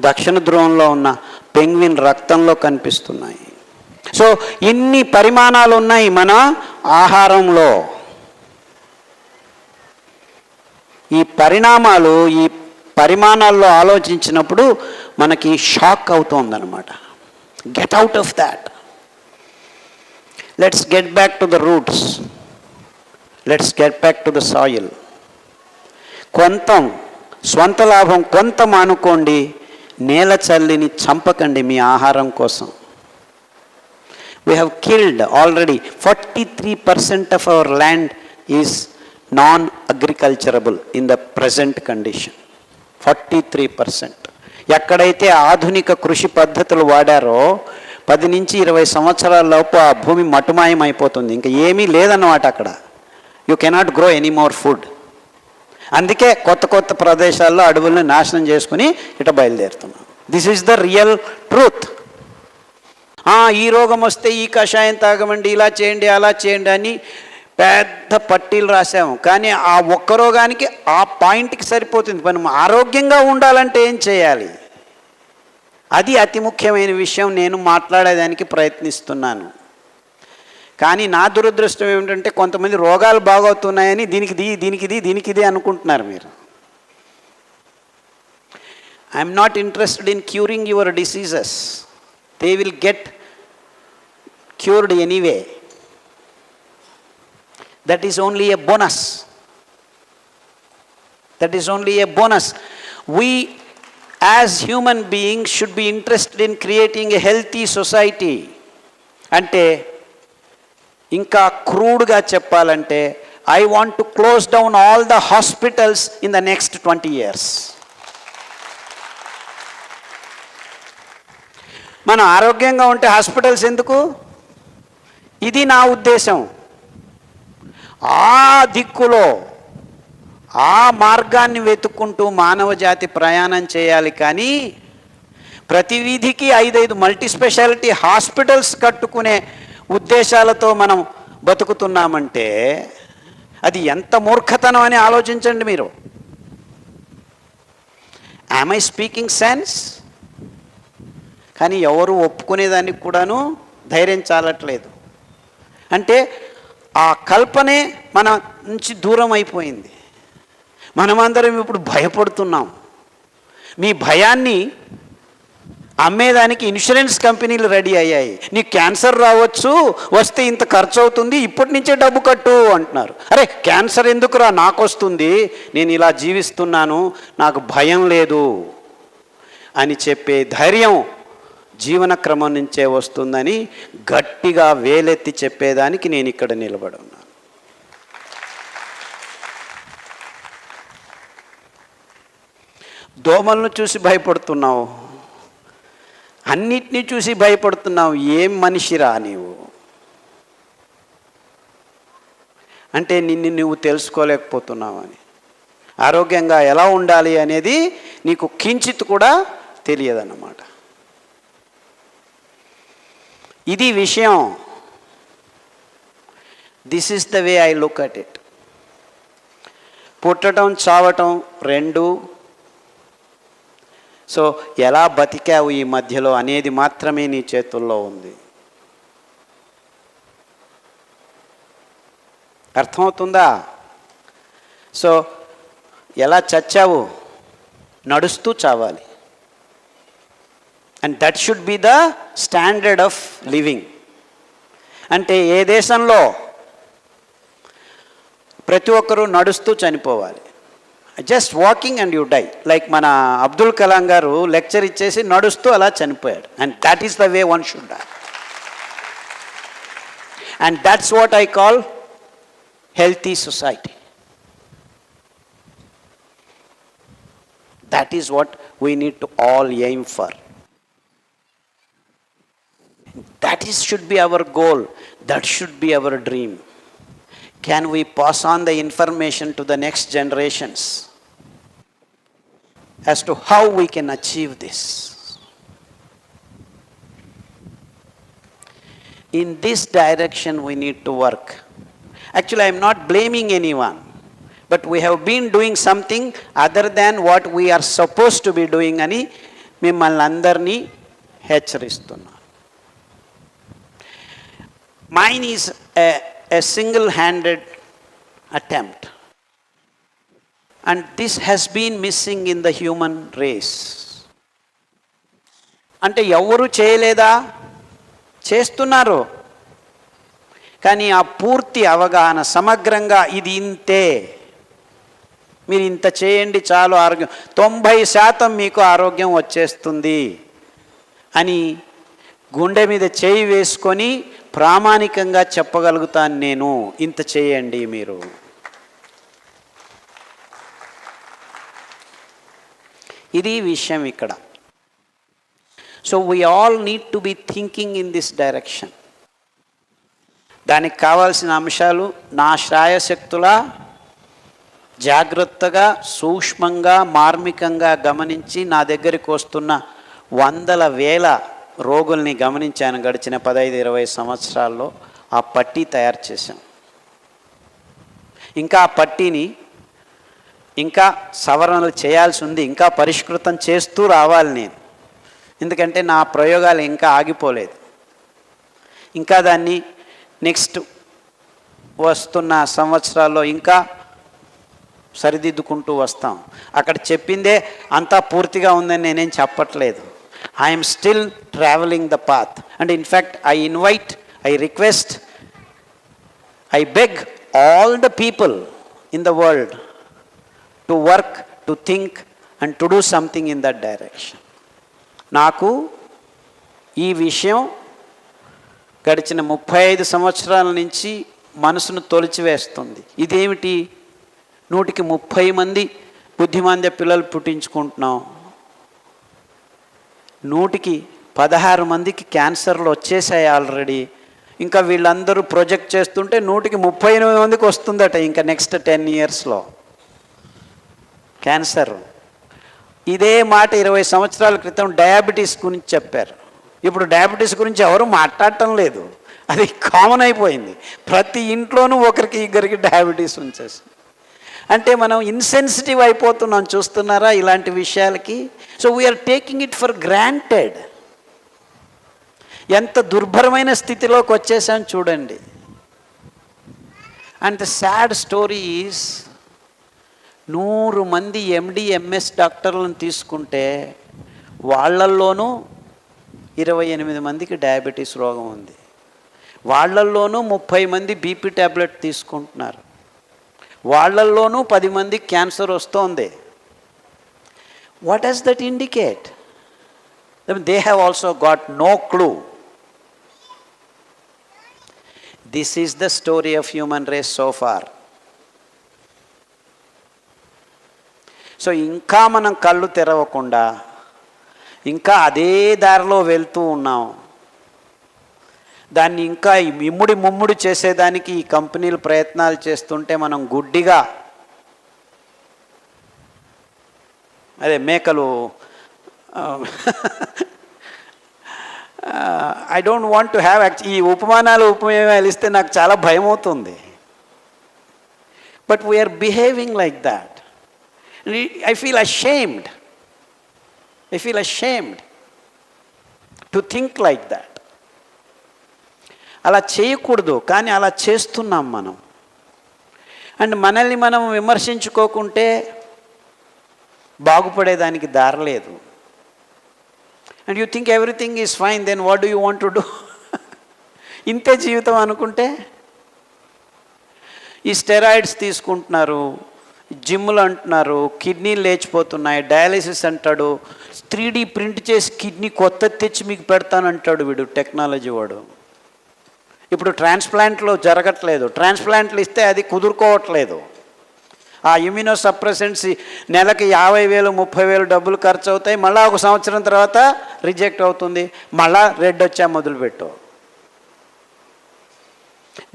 దక్షిణ ధ్రువంలో ఉన్న పెంగ్విన్ రక్తంలో కనిపిస్తున్నాయి. సో ఇన్ని పరిమాణాలు ఉన్నాయి మన ఆహారంలో. ఈ పరిణామాలు, ఈ పరిమాణాల్లో ఆలోచించినప్పుడు మనకి షాక్ అవుతోందన్నమాట. Get out of that. Let's get back to the roots. Let's get back to the soil. కొంత స్వంత లాభం కొంత మానుకోండి. నేల చల్లిని చంపకండి మీ ఆహారం కోసం. We have killed already 43% of our land is non agriculturable in the present condition. 43%. ఎక్కడైతే ఆధునిక కృషి పద్ధతులు వాడారో 10 నుంచి 20 సంవత్సరాల లోపు ఆ భూమి మటుమాయం అయిపోతుంది. ఇంకా ఏమీ లేదన్నమాట అక్కడ. You cannot grow any more food. అందుకే కొత్త కొత్త ప్రదేశాల్లో అడవులను నాశనం చేసుకుని ఇట బయలుదేరుతున్నాం. This is the real truth. ఈ రోగం వస్తే ఈ కషాయం తాగమండి, ఇలా చేయండి, అలా చేయండి అని పెద్ద పట్టీలు రాసాము. కానీ ఆ ఒక్క రోగానికి ఆ పాయింట్కి సరిపోతుంది. మనం ఆరోగ్యంగా ఉండాలంటే ఏం చేయాలి? అది అతి ముఖ్యమైన విషయం. నేను మాట్లాడేదానికి ప్రయత్నిస్తున్నాను. కానీ నా దురదృష్టం ఏమిటంటే కొంతమంది రోగాలు బాగవుతున్నాయని దీనికిది అనుకుంటున్నారు మీరు. I'm not interested in curing your diseases. They will get cured anyway. That is only A bonus. That is only a bonus. We as human beings should be interested in creating a healthy society. అంటే ఇంకా క్రూడ్గా చెప్పాలంటే I want to close down all the hospitals in the next 20 years. మనం ఆరోగ్యంగా ఉంటే హాస్పిటల్స్ ఎందుకు? ఇది నా ఉద్దేశం. ఆ దిక్కులో ఆ మార్గాన్ని వెతుక్కుంటూ మానవ జాతి ప్రయాణం చేయాలి. కానీ ప్రతి వీధికి 5 మల్టీ స్పెషాలిటీ హాస్పిటల్స్ కట్టుకునే ఉద్దేశాలతో మనం బతుకుతున్నామంటే అది ఎంత మూర్ఖతనం అని ఆలోచించండి మీరు. Am I speaking sense? కానీ ఎవరు ఒప్పుకునేదానికి కూడాను ధైర్యం చాలట్లేదు. అంటే ఆ కల్పనే మన నుంచి దూరం అయిపోయింది. మనమందరం ఇప్పుడు భయపడుతున్నాం. మీ భయాన్ని అమ్మేదానికి ఇన్సూరెన్స్ కంపెనీలు రెడీ అయ్యాయి. నీకు క్యాన్సర్ రావచ్చు, వస్తే ఇంత ఖర్చు అవుతుంది, ఇప్పటి నుంచే డబ్బు కట్టు అంటున్నారు. అరే క్యాన్సర్ ఎందుకురా, నాకు వస్తుంది, నేను ఇలా జీవిస్తున్నాను, నాకు భయం లేదు అని చెప్పే ధైర్యం జీవన క్రమం నుంచే వస్తుందని గట్టిగా వేలెత్తి చెప్పేదానికి నేను ఇక్కడ నిలబడి ఉన్నాను. దోమలను చూసి భయపడుతున్నావు, అన్నిటినీ చూసి భయపడుతున్నావు. ఏం మనిషిరా నీవు? అంటే నిన్ను నువ్వు తెలుసుకోలేకపోతున్నావు అని. ఆరోగ్యంగా ఎలా ఉండాలి అనేది నీకు కించిత్ కూడా తెలియదన్నమాట. ఇది విషయం. This is the way I look at it. పుట్టడం చావటం రెండు. సో ఎలా బతికావు ఈ మధ్యలో అనేది మాత్రమే నీ చేతుల్లో ఉంది. అర్థమవుతుందా? సో ఎలా చచ్చావు? నడుస్తూ చావాలి. And that should be the standard of living. అంటే ఏ దేశంలో ప్రతి ఒక్కరూ నడుస్తూ చనిపోవాలి. Just walking and you die. Like మన అబ్దుల్ కలాం గారు లెక్చర్ ఇచ్చేసి నడుస్తూ అలా చనిపోయాడు. And that is the way one should die. And that's what I call healthy society. That is what we need to all aim for. That should be our goal. That should be our dream. Can we pass on the information to the next generations as to how we can achieve this? In this direction we need to work. Actually, I am not blaming anyone, but we have been doing something other than what we are supposed to be doing అని మిమ్మల్ని అందరినీ హెచ్చరిస్తున్నాను. Mine is a single-handed attempt, and this has been missing in the human race. అంటే ఎవరు చేయలేదా? చేస్తున్నారు. కానీ ఆ పూర్తి అవగాహన సమగ్రంగా ఇది ఇంతే, మీరు ఇంత చేయండి చాలు ఆరోగ్యం 90% మీకు ఆరోగ్యం వచ్చేస్తుంది అని గుండె మీద చేయి వేసుకొని ప్రామాణికంగా చెప్పగలుగుతాను నేను. ఇంత చేయండి మీరు. ఇది విషయం ఇక్కడ. So we all need to be thinking in this direction. దానికి కావాల్సిన అంశాలు నా శ్రాయశక్తులా జాగ్రత్తగా సూక్ష్మంగా మార్మికంగా గమనించి నా దగ్గరికి వస్తున్న వందల వేల రోగుల్ని గమనించాను గడిచిన 15-20 సంవత్సరాల్లో. ఆ పట్టీ తయారు చేశాం. ఇంకా ఆ పట్టీని ఇంకా సవరణలు చేయాల్సి ఉంది, ఇంకా పరిష్కృతం చేస్తూ రావాలి నేను. ఎందుకంటే నా ప్రయోగాలు ఇంకా ఆగిపోలేదు. ఇంకా దాన్ని నెక్స్ట్ వస్తున్న సంవత్సరాల్లో ఇంకా సరిదిద్దుకుంటూ వస్తాం. అక్కడ చెప్పిందే అంతా పూర్తిగా ఉందని నేనేం చెప్పట్లేదు. I'm still travelling the path. And in fact I request, I beg all the people in the world to work, to think and to do something in that direction. నాకు ఈ విషయం గడిచిన 35 సంవత్సరాల నుంచి మనసును తొలిచివేస్తుంది. ఇదేమిటి, 130 మంది బుద్ధిమాంద్య పిల్లలు పుట్టించుకుంటున్నాం, 116 మందికి క్యాన్సర్లు వచ్చేసాయి ఆల్రెడీ. ఇంకా వీళ్ళందరూ ప్రొజెక్ట్ చేస్తుంటే 138 మందికి వస్తుందట ఇంకా నెక్స్ట్ 10 yearsలో క్యాన్సర్. ఇదే మాట 20 సంవత్సరాల క్రితం డయాబెటీస్ గురించి చెప్పారు. ఇప్పుడు డయాబెటీస్ గురించి ఎవరు మాట్లాడటం లేదు, అది కామన్ అయిపోయింది. ప్రతి ఇంట్లోనూ ఒకరికి ఇద్దరికి డయాబెటీస్ ఉంచేసి. అంటే మనం ఇన్సెన్సిటివ్ అయిపోతున్నాం, చూస్తున్నారా ఇలాంటి విషయాలకి. So we're taking it for granted. ఎంత దుర్భరమైన స్థితిలోకి వచ్చేసాం చూడండి. And the sad story is 100 మంది MD MS డాక్టర్లను తీసుకుంటే వాళ్ళల్లోనూ 28 మందికి డయాబెటీస్ రోగం ఉంది. వాళ్ళల్లోనూ 30 మంది BP ట్యాబ్లెట్ తీసుకుంటున్నారు. వాళ్ళల్లోనూ 10 మందికి క్యాన్సర్ వస్తోంది. What does that indicate? They have also got no clue. This is the story of human race so far. సో ఇంకా మనం కళ్ళు తెరవకుండా ఇంకా అదే దారిలో వెళ్తూ ఉన్నాం. దాన్ని ఇంకా ముమ్ముడి చేసేదానికి ఈ కంపెనీలు ప్రయత్నాలు చేస్తుంటే మనం గుడ్డిగా అదే మేకలు I don't want to have ఈ ఉపమానాలు ఇస్తే నాకు చాలా భయం అవుతుంది. But we're behaving like that. I feel ashamed to think like that. అలా చేయకూడదు, కానీ అలా చేస్తున్నాం మనం. అండ్ మనల్ని మనం విమర్శించుకోకుంటే బాగుపడేదానికి దారలేదు. And you think everything is fine, then what do you want to do? ఇంతే జీవితం అనుకుంటే ఈ స్టెరాయిడ్స్ తీసుకుంటున్నారు, జిమ్లు అంటున్నారు, కిడ్నీలు లేచిపోతున్నాయి, డయాలిసిస్ అంటాడు, 3D ప్రింట్ చేసి కిడ్నీ కొత్తది తెచ్చి మీకు పెడతానంటాడు వీడు టెక్నాలజీ వాడు. ఇప్పుడు ట్రాన్స్ప్లాంట్లో జరగట్లేదు, ట్రాన్స్ప్లాంట్లు ఇస్తే అది కుదురుకోవట్లేదు. ఆ ఇమ్యూనో సప్రెసెంట్స్ నెలకి 50,000 30,000 డబ్బులు ఖర్చు అవుతాయి. మళ్ళీ 1 సంవత్సరం తర్వాత రిజెక్ట్ అవుతుంది, మళ్ళా రెడ్ వచ్చా మొదలుపెట్టు.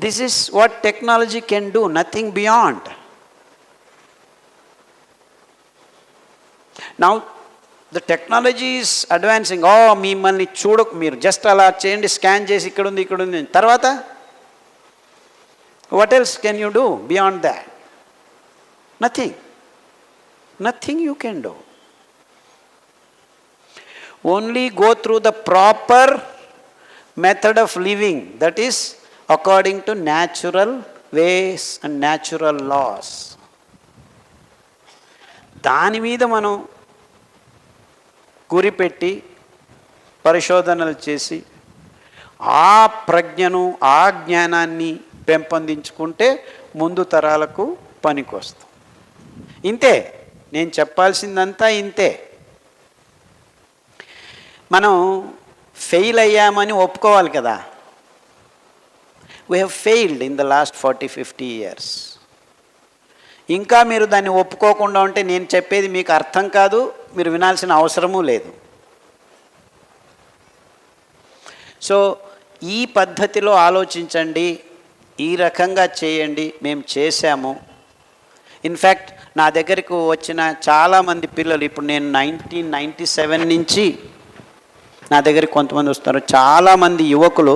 This is what technology can do, nothing beyond. Now the technology is advancing. మిమ్మల్ని మీరు జస్ట్ అలా చేయండి, స్కాన్ చేసి ఇక్కడ ఉంది తర్వాత what else can you do beyond that? Nothing you can do. Only go through the proper method of living, that is according to natural ways and natural laws. దాని మీద మనం గురిపెట్టి పరిశోధనలు చేసి ఆ ప్రజ్ఞను ఆ జ్ఞానాన్ని పెంపొందించుకుంటే ముందు తరాలకు పనికొస్తాం. ఇంతే, నేను చెప్పాల్సిందంతా ఇంతే. మనం ఫెయిల్ అయ్యామని ఒప్పుకోవాలి కదా. We have failed in the last 40-50 years. ఇంకా మీరు దాన్ని ఒప్పుకోకుండా ఉంటే నేను చెప్పేది మీకు అర్థం కాదు, మీరు వినాల్సిన అవసరమూ లేదు. సో ఈ పద్ధతిలో ఆలోచించండి, ఈ రకంగా చేయండి, మేము చేశాము. ఇన్ఫ్యాక్ట్ నా దగ్గరకు వచ్చిన చాలామంది పిల్లలు, ఇప్పుడు నేను 1997 నుంచి నా దగ్గరికి కొంతమంది వస్తారు. చాలామంది యువకులు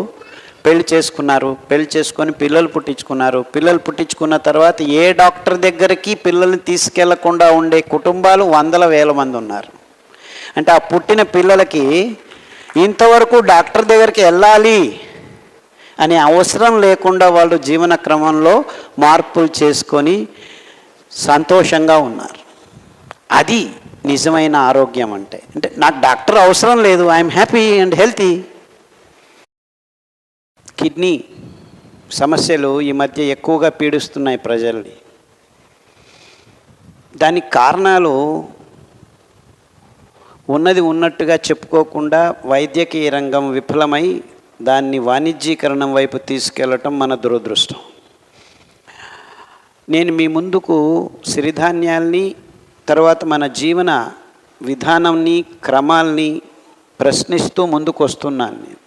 పెళ్లి చేసుకున్నారు, పెళ్లి చేసుకొని పిల్లలు పుట్టించుకున్నారు. పిల్లలు పుట్టించుకున్న తర్వాత ఏ డాక్టర్ దగ్గరికి పిల్లల్ని తీసుకెళ్లకుండా ఉండే కుటుంబాలు వందల వేల మంది ఉన్నారు. అంటే ఆ పుట్టిన పిల్లలకి ఇంతవరకు డాక్టర్ దగ్గరికి వెళ్ళాలి అనే అవసరం లేకుండా వాళ్ళు జీవన క్రమంలో మార్పులు చేసుకొని సంతోషంగా ఉన్నారు. అది నిజమైన ఆరోగ్యం అంటే. అంటే నాకు డాక్టర్ అవసరం లేదు, I'm happy and healthy. Kidney సమస్యలు ఈ మధ్య ఎక్కువగా పీడిస్తున్నాయి ప్రజల్ని. దానికి కారణాలు ఉన్నది ఉన్నట్టుగా చెప్పుకోకుండా వైద్యకీయ రంగం విఫలమై దాన్ని వాణిజ్యీకరణం వైపు తీసుకెళ్ళటం మన దురదృష్టం. నేను మీ ముందుకు సిరిధాన్యాల్ని, తర్వాత మన జీవన విధానాన్ని, క్రమాల్ని ప్రశ్నిస్తూ ముందుకు వస్తున్నాను. నేను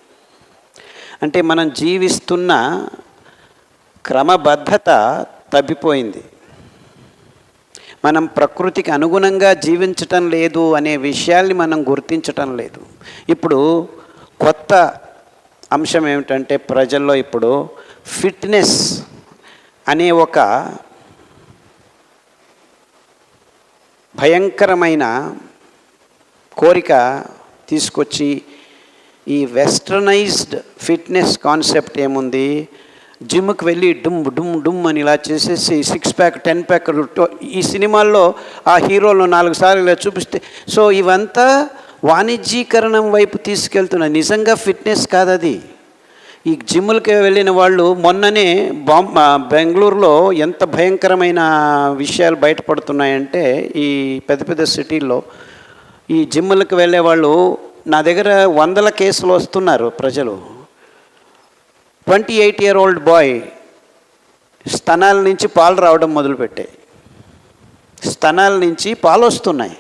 అంటే మనం జీవిస్తున్న క్రమబద్ధత తప్పిపోయింది. మనం ప్రకృతికి అనుగుణంగా జీవించటం లేదు అనే విషయాల్ని మనం గుర్తించటం లేదు. ఇప్పుడు కొత్త అంశం ఏమిటంటే ప్రజల్లో ఇప్పుడు ఫిట్నెస్ అనే ఒక భయంకరమైన కోరిక తీసుకొచ్చి ఈ వెస్టర్నైజ్డ్ ఫిట్నెస్ కాన్సెప్ట్ ఏముంది, జిమ్కి వెళ్ళి డుమ్ డుమ్ డుమ్ అని ఇలా చేసేసి 6 ప్యాక్ 10 ప్యాక్ ఈ సినిమాల్లో ఆ హీరోలు 4 సార్లు ఇలా చూపిస్తే, సో ఇవంతా వాణిజ్యీకరణం వైపు తీసుకెళ్తున్న నిజంగా ఫిట్నెస్ కాదు అది. ఈ జిమ్లకి వెళ్ళిన వాళ్ళు మొన్ననే బెంగళూరులో ఎంత భయంకరమైన విషయాలు బయటపడుతున్నాయంటే, ఈ పెద్ద పెద్ద సిటీల్లో ఈ జిమ్లకు వెళ్ళే వాళ్ళు నా దగ్గర వందల కేసులు వస్తున్నారు ప్రజలు. 28-year-old బాయ్ స్తనాల నుంచి పాలు రావడం మొదలుపెట్టాయి, స్తనాల నుంచి పాలు వస్తున్నాయి.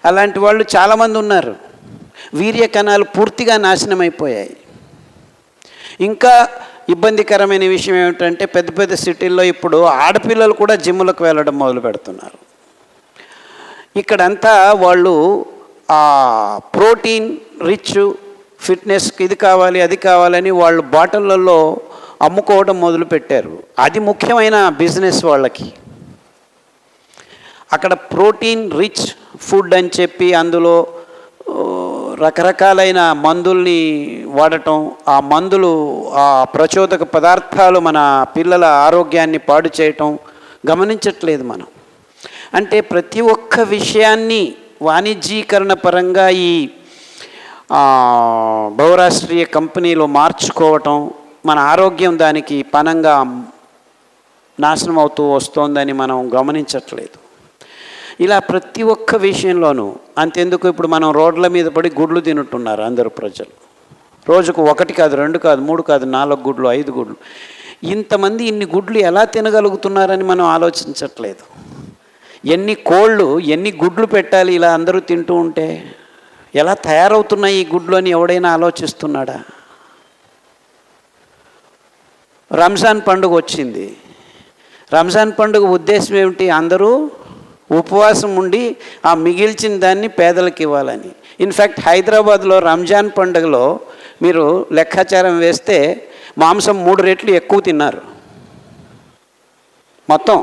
అలాంటి వాళ్ళు చాలామంది ఉన్నారు. వీర్య కణాలు పూర్తిగా నాశనం అయిపోయాయి. ఇంకా ఇబ్బందికరమైన విషయం ఏమిటంటే పెద్ద పెద్ద సిటీల్లో ఇప్పుడు ఆడపిల్లలు కూడా జిమ్లకు వెళ్ళడం మొదలు పెడుతున్నారు. ఇక్కడంతా వాళ్ళు ఆ ప్రోటీన్ రిచ్ ఫిట్నెస్కి ఇది కావాలి అది కావాలని వాళ్ళు బాటిళ్ళల్లో అమ్ముకోవడం మొదలుపెట్టారు. అది ముఖ్యమైన బిజినెస్ వాళ్ళకి. అక్కడ ప్రోటీన్ రిచ్ ఫుడ్ అని చెప్పి అందులో రకరకాలైన మందుల్ని వాడటం, ఆ మందులు ఆ ప్రచోదక పదార్థాలు మన పిల్లల ఆరోగ్యాన్ని పాడు చేయటం గమనించట్లేదు మనం. అంటే ప్రతి ఒక్క విషయాన్ని వాణిజ్యీకరణ పరంగా ఈ బహురాష్ట్రీయ కంపెనీలు మార్చుకోవటం, మన ఆరోగ్యం దానికి పనంగా నాశనం అవుతూ వస్తోందని మనం గమనించట్లేదు. ఇలా ప్రతి ఒక్క విషయంలోనూ. అంతెందుకు ఇప్పుడు మనం రోడ్ల మీద పడి గుడ్లు తింటున్నారు అందరూ ప్రజలు. రోజుకు 1 కాదు 2 కాదు 3 కాదు 4 గుడ్లు 5 గుడ్లు. ఇంతమంది ఇన్ని గుడ్లు ఎలా తినగలుగుతున్నారని మనం ఆలోచించట్లేదు. ఎన్ని కోళ్ళు ఎన్ని గుడ్లు పెట్టాలి ఇలా అందరూ తింటూ ఉంటే? ఎలా తయారవుతున్నాయి ఈ గుడ్లు అని ఎవడైనా ఆలోచిస్తున్నాడా? రంజాన్ పండుగ వచ్చింది. రంజాన్ పండుగ ఉద్దేశం ఏమిటి? అందరూ ఉపవాసం ఉండి ఆ మిగిల్చిన దాన్ని పేదలకు ఇవ్వాలని. ఇన్ఫ్యాక్ట్ హైదరాబాద్లో రంజాన్ పండుగలో మీరు లెక్కాచారం వేస్తే మాంసం 3 రెట్లు ఎక్కువ తిన్నారు. మొత్తం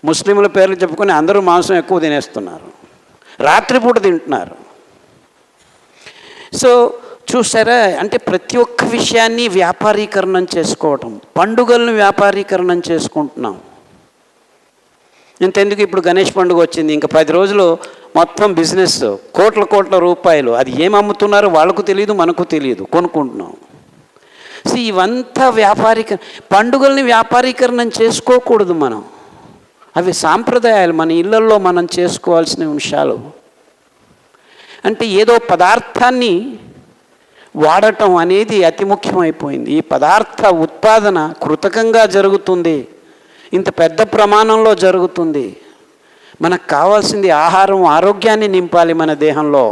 ముస్లింల పేర్లు చెప్పుకొని అందరూ మాంసం ఎక్కువ తినేస్తున్నారు, రాత్రిపూట తింటున్నారు. సో చూసారా, అంటే ప్రతి ఒక్క విషయాన్ని వ్యాపారీకరణం చేసుకోవటం, పండుగలను వ్యాపారీకరణం చేసుకుంటున్నాం. ఇంతెందుకు ఇప్పుడు గణేష్ పండుగ వచ్చింది, ఇంకా 10 రోజులు మొత్తం బిజినెస్ కోట్ల రూపాయలు. అది ఏం అమ్ముతున్నారో వాళ్ళకు తెలియదు, మనకు తెలియదు, కొనుక్కుంటున్నాం. సో ఇవంతా పండుగల్ని వ్యాపారీకరణం చేసుకోకూడదు మనం. అవి సాంప్రదాయాలు, మన ఇళ్ళల్లో మనం చేసుకోవాల్సిన అంశాలు. అంటే ఏదో పదార్థాన్ని వాడటం అనేది అతి ముఖ్యమైపోయింది. ఈ పదార్థ ఉత్పాదన కృతకంగా జరుగుతుంది, ఇంత పెద్ద ప్రమాణంలో జరుగుతుంది. మనకు కావాల్సింది ఆహారం, ఆరోగ్యాన్ని నింపాలి మన దేహంలో.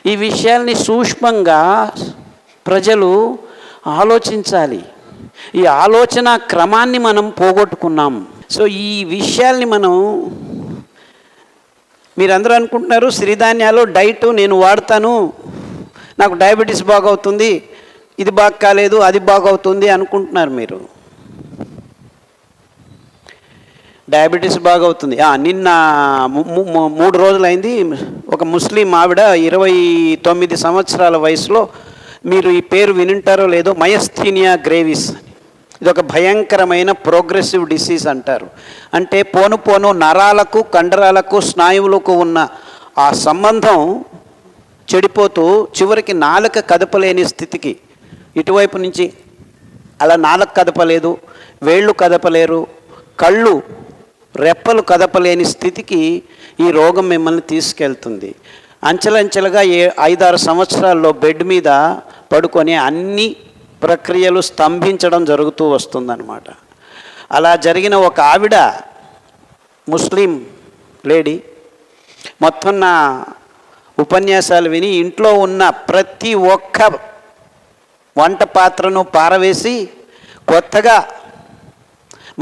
ఈ విషయాల్ని సూక్ష్మంగా ప్రజలు ఆలోచించాలి. ఈ ఆలోచన క్రమాన్ని మనం పోగొట్టుకున్నాం. సో ఈ విషయాల్ని మనం, మీరందరూ అనుకుంటున్నారు సిరిధాన్యాలు డైట్ నేను వాడతాను, నాకు డయాబెటీస్ బాగవుతుంది, ఇది బాగా కాలేదు అది బాగవుతుంది అనుకుంటున్నారు మీరు. డయాబెటీస్ బాగవుతుంది. నిన్న 3 రోజులైంది ఒక ముస్లిం ఆవిడ 29 సంవత్సరాల వయసులో, మీరు ఈ పేరు వినుంటారో లేదో, మయస్థీనియా గ్రేవిస్. ఇది ఒక భయంకరమైన ప్రోగ్రెసివ్ డిసీజ్ అంటారు. అంటే పోను పోను నరాలకు, కండరాలకు, స్నాయువులకు ఉన్న ఆ సంబంధం చెడిపోతూ చివరికి నాలుక కదపలేని స్థితికి, ఇటువైపు నుంచి అలా నాలుక కదపలేదు, వేళ్ళు కదపలేరు, కళ్ళు రెప్పలు కదపలేని స్థితికి ఈ రోగం మిమ్మల్ని తీసుకెళ్తుంది. అంచెలంచెలుగా 5-6 సంవత్సరాల్లో బెడ్ మీద పడుకొని అన్ని ప్రక్రియలు స్తంభించడం జరుగుతూ వస్తుందన్నమాట. అలా జరిగిన ఒక ఆవిడ, ముస్లిం లేడీ, మొత్తం నా ఉపన్యాసాలు విని ఇంట్లో ఉన్న ప్రతి ఒక్క వంట పాత్రను పారవేసి కొత్తగా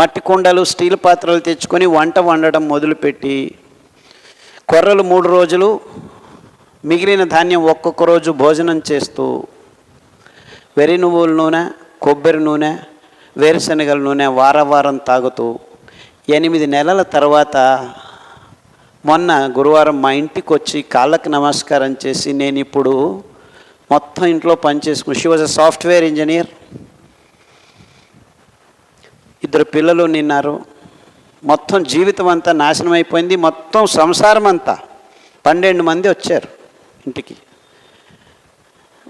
మట్టి కుండలు, స్టీల్ పాత్రలు తెచ్చుకొని వంట వండడం మొదలుపెట్టి, కొర్రలు 3 రోజులు, మిగిలిన ధాన్యం ఒక్కొక్క రోజు భోజనం చేస్తూ, వెర్రి నువ్వుల నూనె, కొబ్బరి నూనె, వేరుశనగల నూనె వారం తాగుతూ 8 నెలల తర్వాత మొన్న గురువారం మా ఇంటికి వచ్చి కాళ్ళకి నమస్కారం చేసి, నేను ఇప్పుడు మొత్తం ఇంట్లో పనిచేసుకుని, she was a software engineer, 2 పిల్లలు నిన్నారు, మొత్తం జీవితం అంతా నాశనం అయిపోయింది, మొత్తం సంసారం అంతా 12 మంది వచ్చారు ఇంటికి.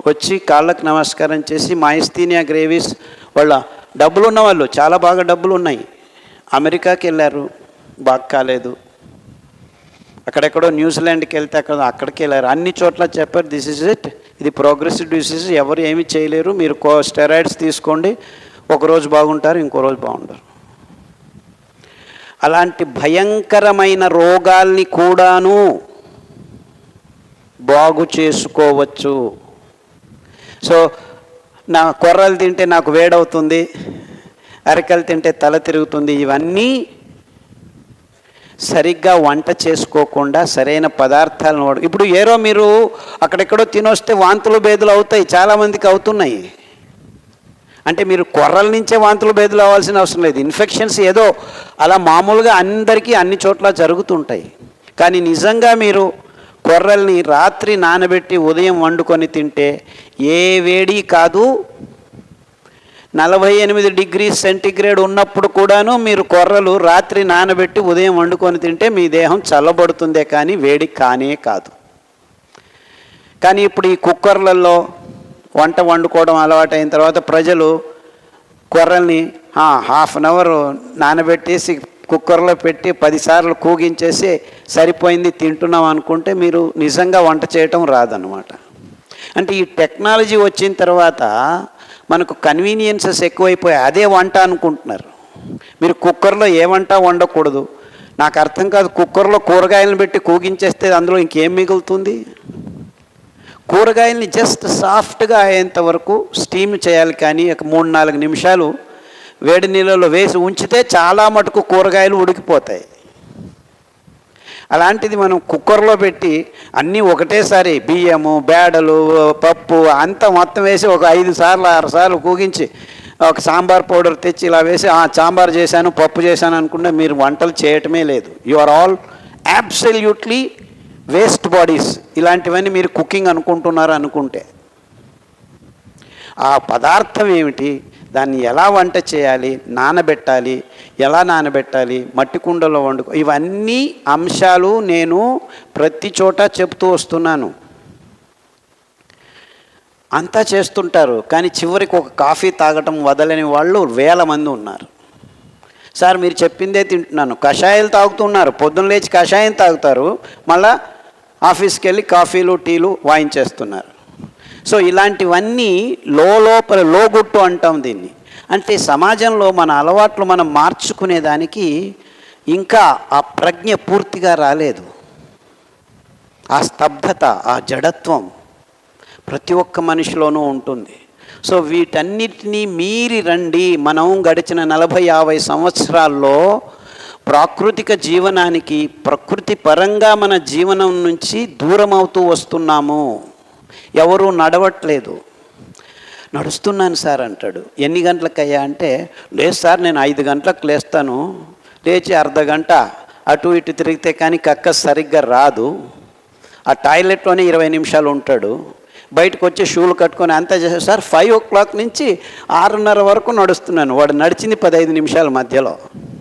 వచ్చి కాళ్ళకు నమస్కారం చేసి, మయస్థీనియా గ్రేవిస్, వాళ్ళ డబ్బులు ఉన్న వాళ్ళు, చాలా బాగా డబ్బులు ఉన్నాయి, అమెరికాకి వెళ్ళారు, బాగా కాలేదు, అక్కడెక్కడో న్యూజిలాండ్కి వెళ్తే అక్కడికి వెళ్ళారు, అన్ని చోట్ల చెప్పారు దిస్ ఇస్ ఇట్, ఇది ప్రోగ్రెసివ్ డిసీజ్, ఎవరు ఏమీ చేయలేరు, మీరు స్టెరాయిడ్స్ తీసుకోండి, ఒకరోజు బాగుంటారు, ఇంకో రోజు బాగుంటారు. అలాంటి భయంకరమైన రోగాల్ని కూడాను బాగు చేసుకోవచ్చు. సో నా కొర్రలు తింటే నాకు వేడవుతుంది, అరికలు తింటే తల తిరుగుతుంది, ఇవన్నీ సరిగ్గా వంట చేసుకోకుండా సరైన పదార్థాలను ఇప్పుడు ఏరో మీరు అక్కడెక్కడో తినొస్తే వాంతులు బేదులు అవుతాయి, చాలామందికి అవుతున్నాయి. అంటే మీరు కొర్రల నుంచే వాంతులు బేదులు అవ్వాల్సిన అవసరం లేదు. ఇన్ఫెక్షన్స్ ఏదో అలా మామూలుగా అందరికీ అన్ని చోట్ల జరుగుతుంటాయి. కానీ నిజంగా మీరు కొర్రల్ని రాత్రి నానబెట్టి ఉదయం వండుకొని తింటే ఏ వేడి కాదు, 48 డిగ్రీ సెంటీగ్రేడ్ ఉన్నప్పుడు కూడాను మీరు కొర్రలు రాత్రి నానబెట్టి ఉదయం వండుకొని తింటే మీ దేహం చల్లబడుతుందే కానీ వేడి కానే కాదు. కానీ ఇప్పుడు ఈ కుక్కర్లలో వంట వండుకోవడం అలవాటైన తర్వాత ప్రజలు కొర్రల్ని హాఫ్ అన్ అవర్ నానబెట్టేసి కుక్కర్లో పెట్టి 10 సార్లు కూగించేసి సరిపోయింది తింటున్నాం అనుకుంటే మీరు నిజంగా వంట చేయటం రాదన్నమాట. అంటే ఈ టెక్నాలజీ వచ్చిన తర్వాత మనకు కన్వీనియన్సెస్ ఎక్కువైపోయాయి, అదే వంట అనుకుంటున్నారు. మీరు కుక్కర్లో ఏ వంట వండకూడదు. నాకు అర్థం కాదు, కుక్కర్లో కూరగాయలను పెట్టి కూగించేస్తే అందులో ఇంకేం మిగులుతుంది? కూరగాయల్ని జస్ట్ సాఫ్ట్గా అయ్యేంత వరకు స్టీమ్ చేయాలి, కానీ ఒక 3-4 నిమిషాలు వేడి నీళ్ళలో వేసి ఉంచితే చాలా మటుకు కూరగాయలు ఉడికిపోతాయి. అలాంటిది మనం కుక్కర్లో పెట్టి అన్నీ ఒకటేసారి బియ్యము, బేడలు, పప్పు అంతా మొత్తం వేసి ఒక 5 సార్లు 6 సార్లు కూగించి ఒక సాంబార్ పౌడర్ తెచ్చి ఇలా వేసి సాంబార్ చేశాను, పప్పు చేశాను అనుకుంటే మీరు వంటలు చేయటమే లేదు. You are all absolutely waste bodies. ఇలాంటివన్నీ మీరు కుకింగ్ అనుకుంటున్నారు అనుకుంటే ఆ పదార్థం ఏమిటి, దాన్ని ఎలా వంట చేయాలి, నానబెట్టాలి, ఎలా నానబెట్టాలి, మట్టి కుండలో వండుకో, ఇవన్నీ అంశాలు నేను ప్రతి చోట చెప్తూ వస్తున్నాను. అంతా చేస్తుంటారు, కానీ చివరికి ఒక కాఫీ తాగటం వదలని వాళ్ళు 1000 మంది ఉన్నారు. సార్ మీరు చెప్పిందే తింటున్నాను, కషాయాలు తాగుతున్నారు, పొద్దున్న లేచి కషాయం తాగుతారు, మళ్ళా ఆఫీస్కి వెళ్ళి కాఫీలు టీలు వాయించేస్తున్నారు. సో ఇలాంటివన్నీ లోపల లోగుట్టు అంటాం దీన్ని. అంటే సమాజంలో మన అలవాట్లు మనం మార్చుకునేదానికి ఇంకా ఆ ప్రజ్ఞ పూర్తిగా రాలేదు. ఆ స్తబ్దత, ఆ జడత్వం ప్రతి ఒక్క మనిషిలోనూ ఉంటుంది. సో వీటన్నిటినీ మీరి రండి. మనం గడిచిన 40-50 సంవత్సరాల్లో ప్రాకృతిక జీవనానికి ప్రకృతి పరంగా మన జీవనం నుంచి దూరం అవుతూ వస్తున్నాము. ఎవరు నడవట్లేదు. నడుస్తున్నాను సార్ అంటాడు. ఎన్ని గంటలకయ్యా అంటే, లేదు సార్ నేను 5 గంటలకు లేస్తాను, లేచి అర్ధగంట అటు ఇటు తిరిగితే కానీ కక్క సరిగ్గా రాదు, ఆ టాయిలెట్లోనే 20 నిమిషాలు ఉంటాడు, బయటకు వచ్చి షూలు కట్టుకొని అంతా చేశారు సార్. 5 o'clock నుంచి 6:30 వరకు నడుస్తున్నాను. వాడు నడిచింది 15 నిమిషాల మధ్యలో.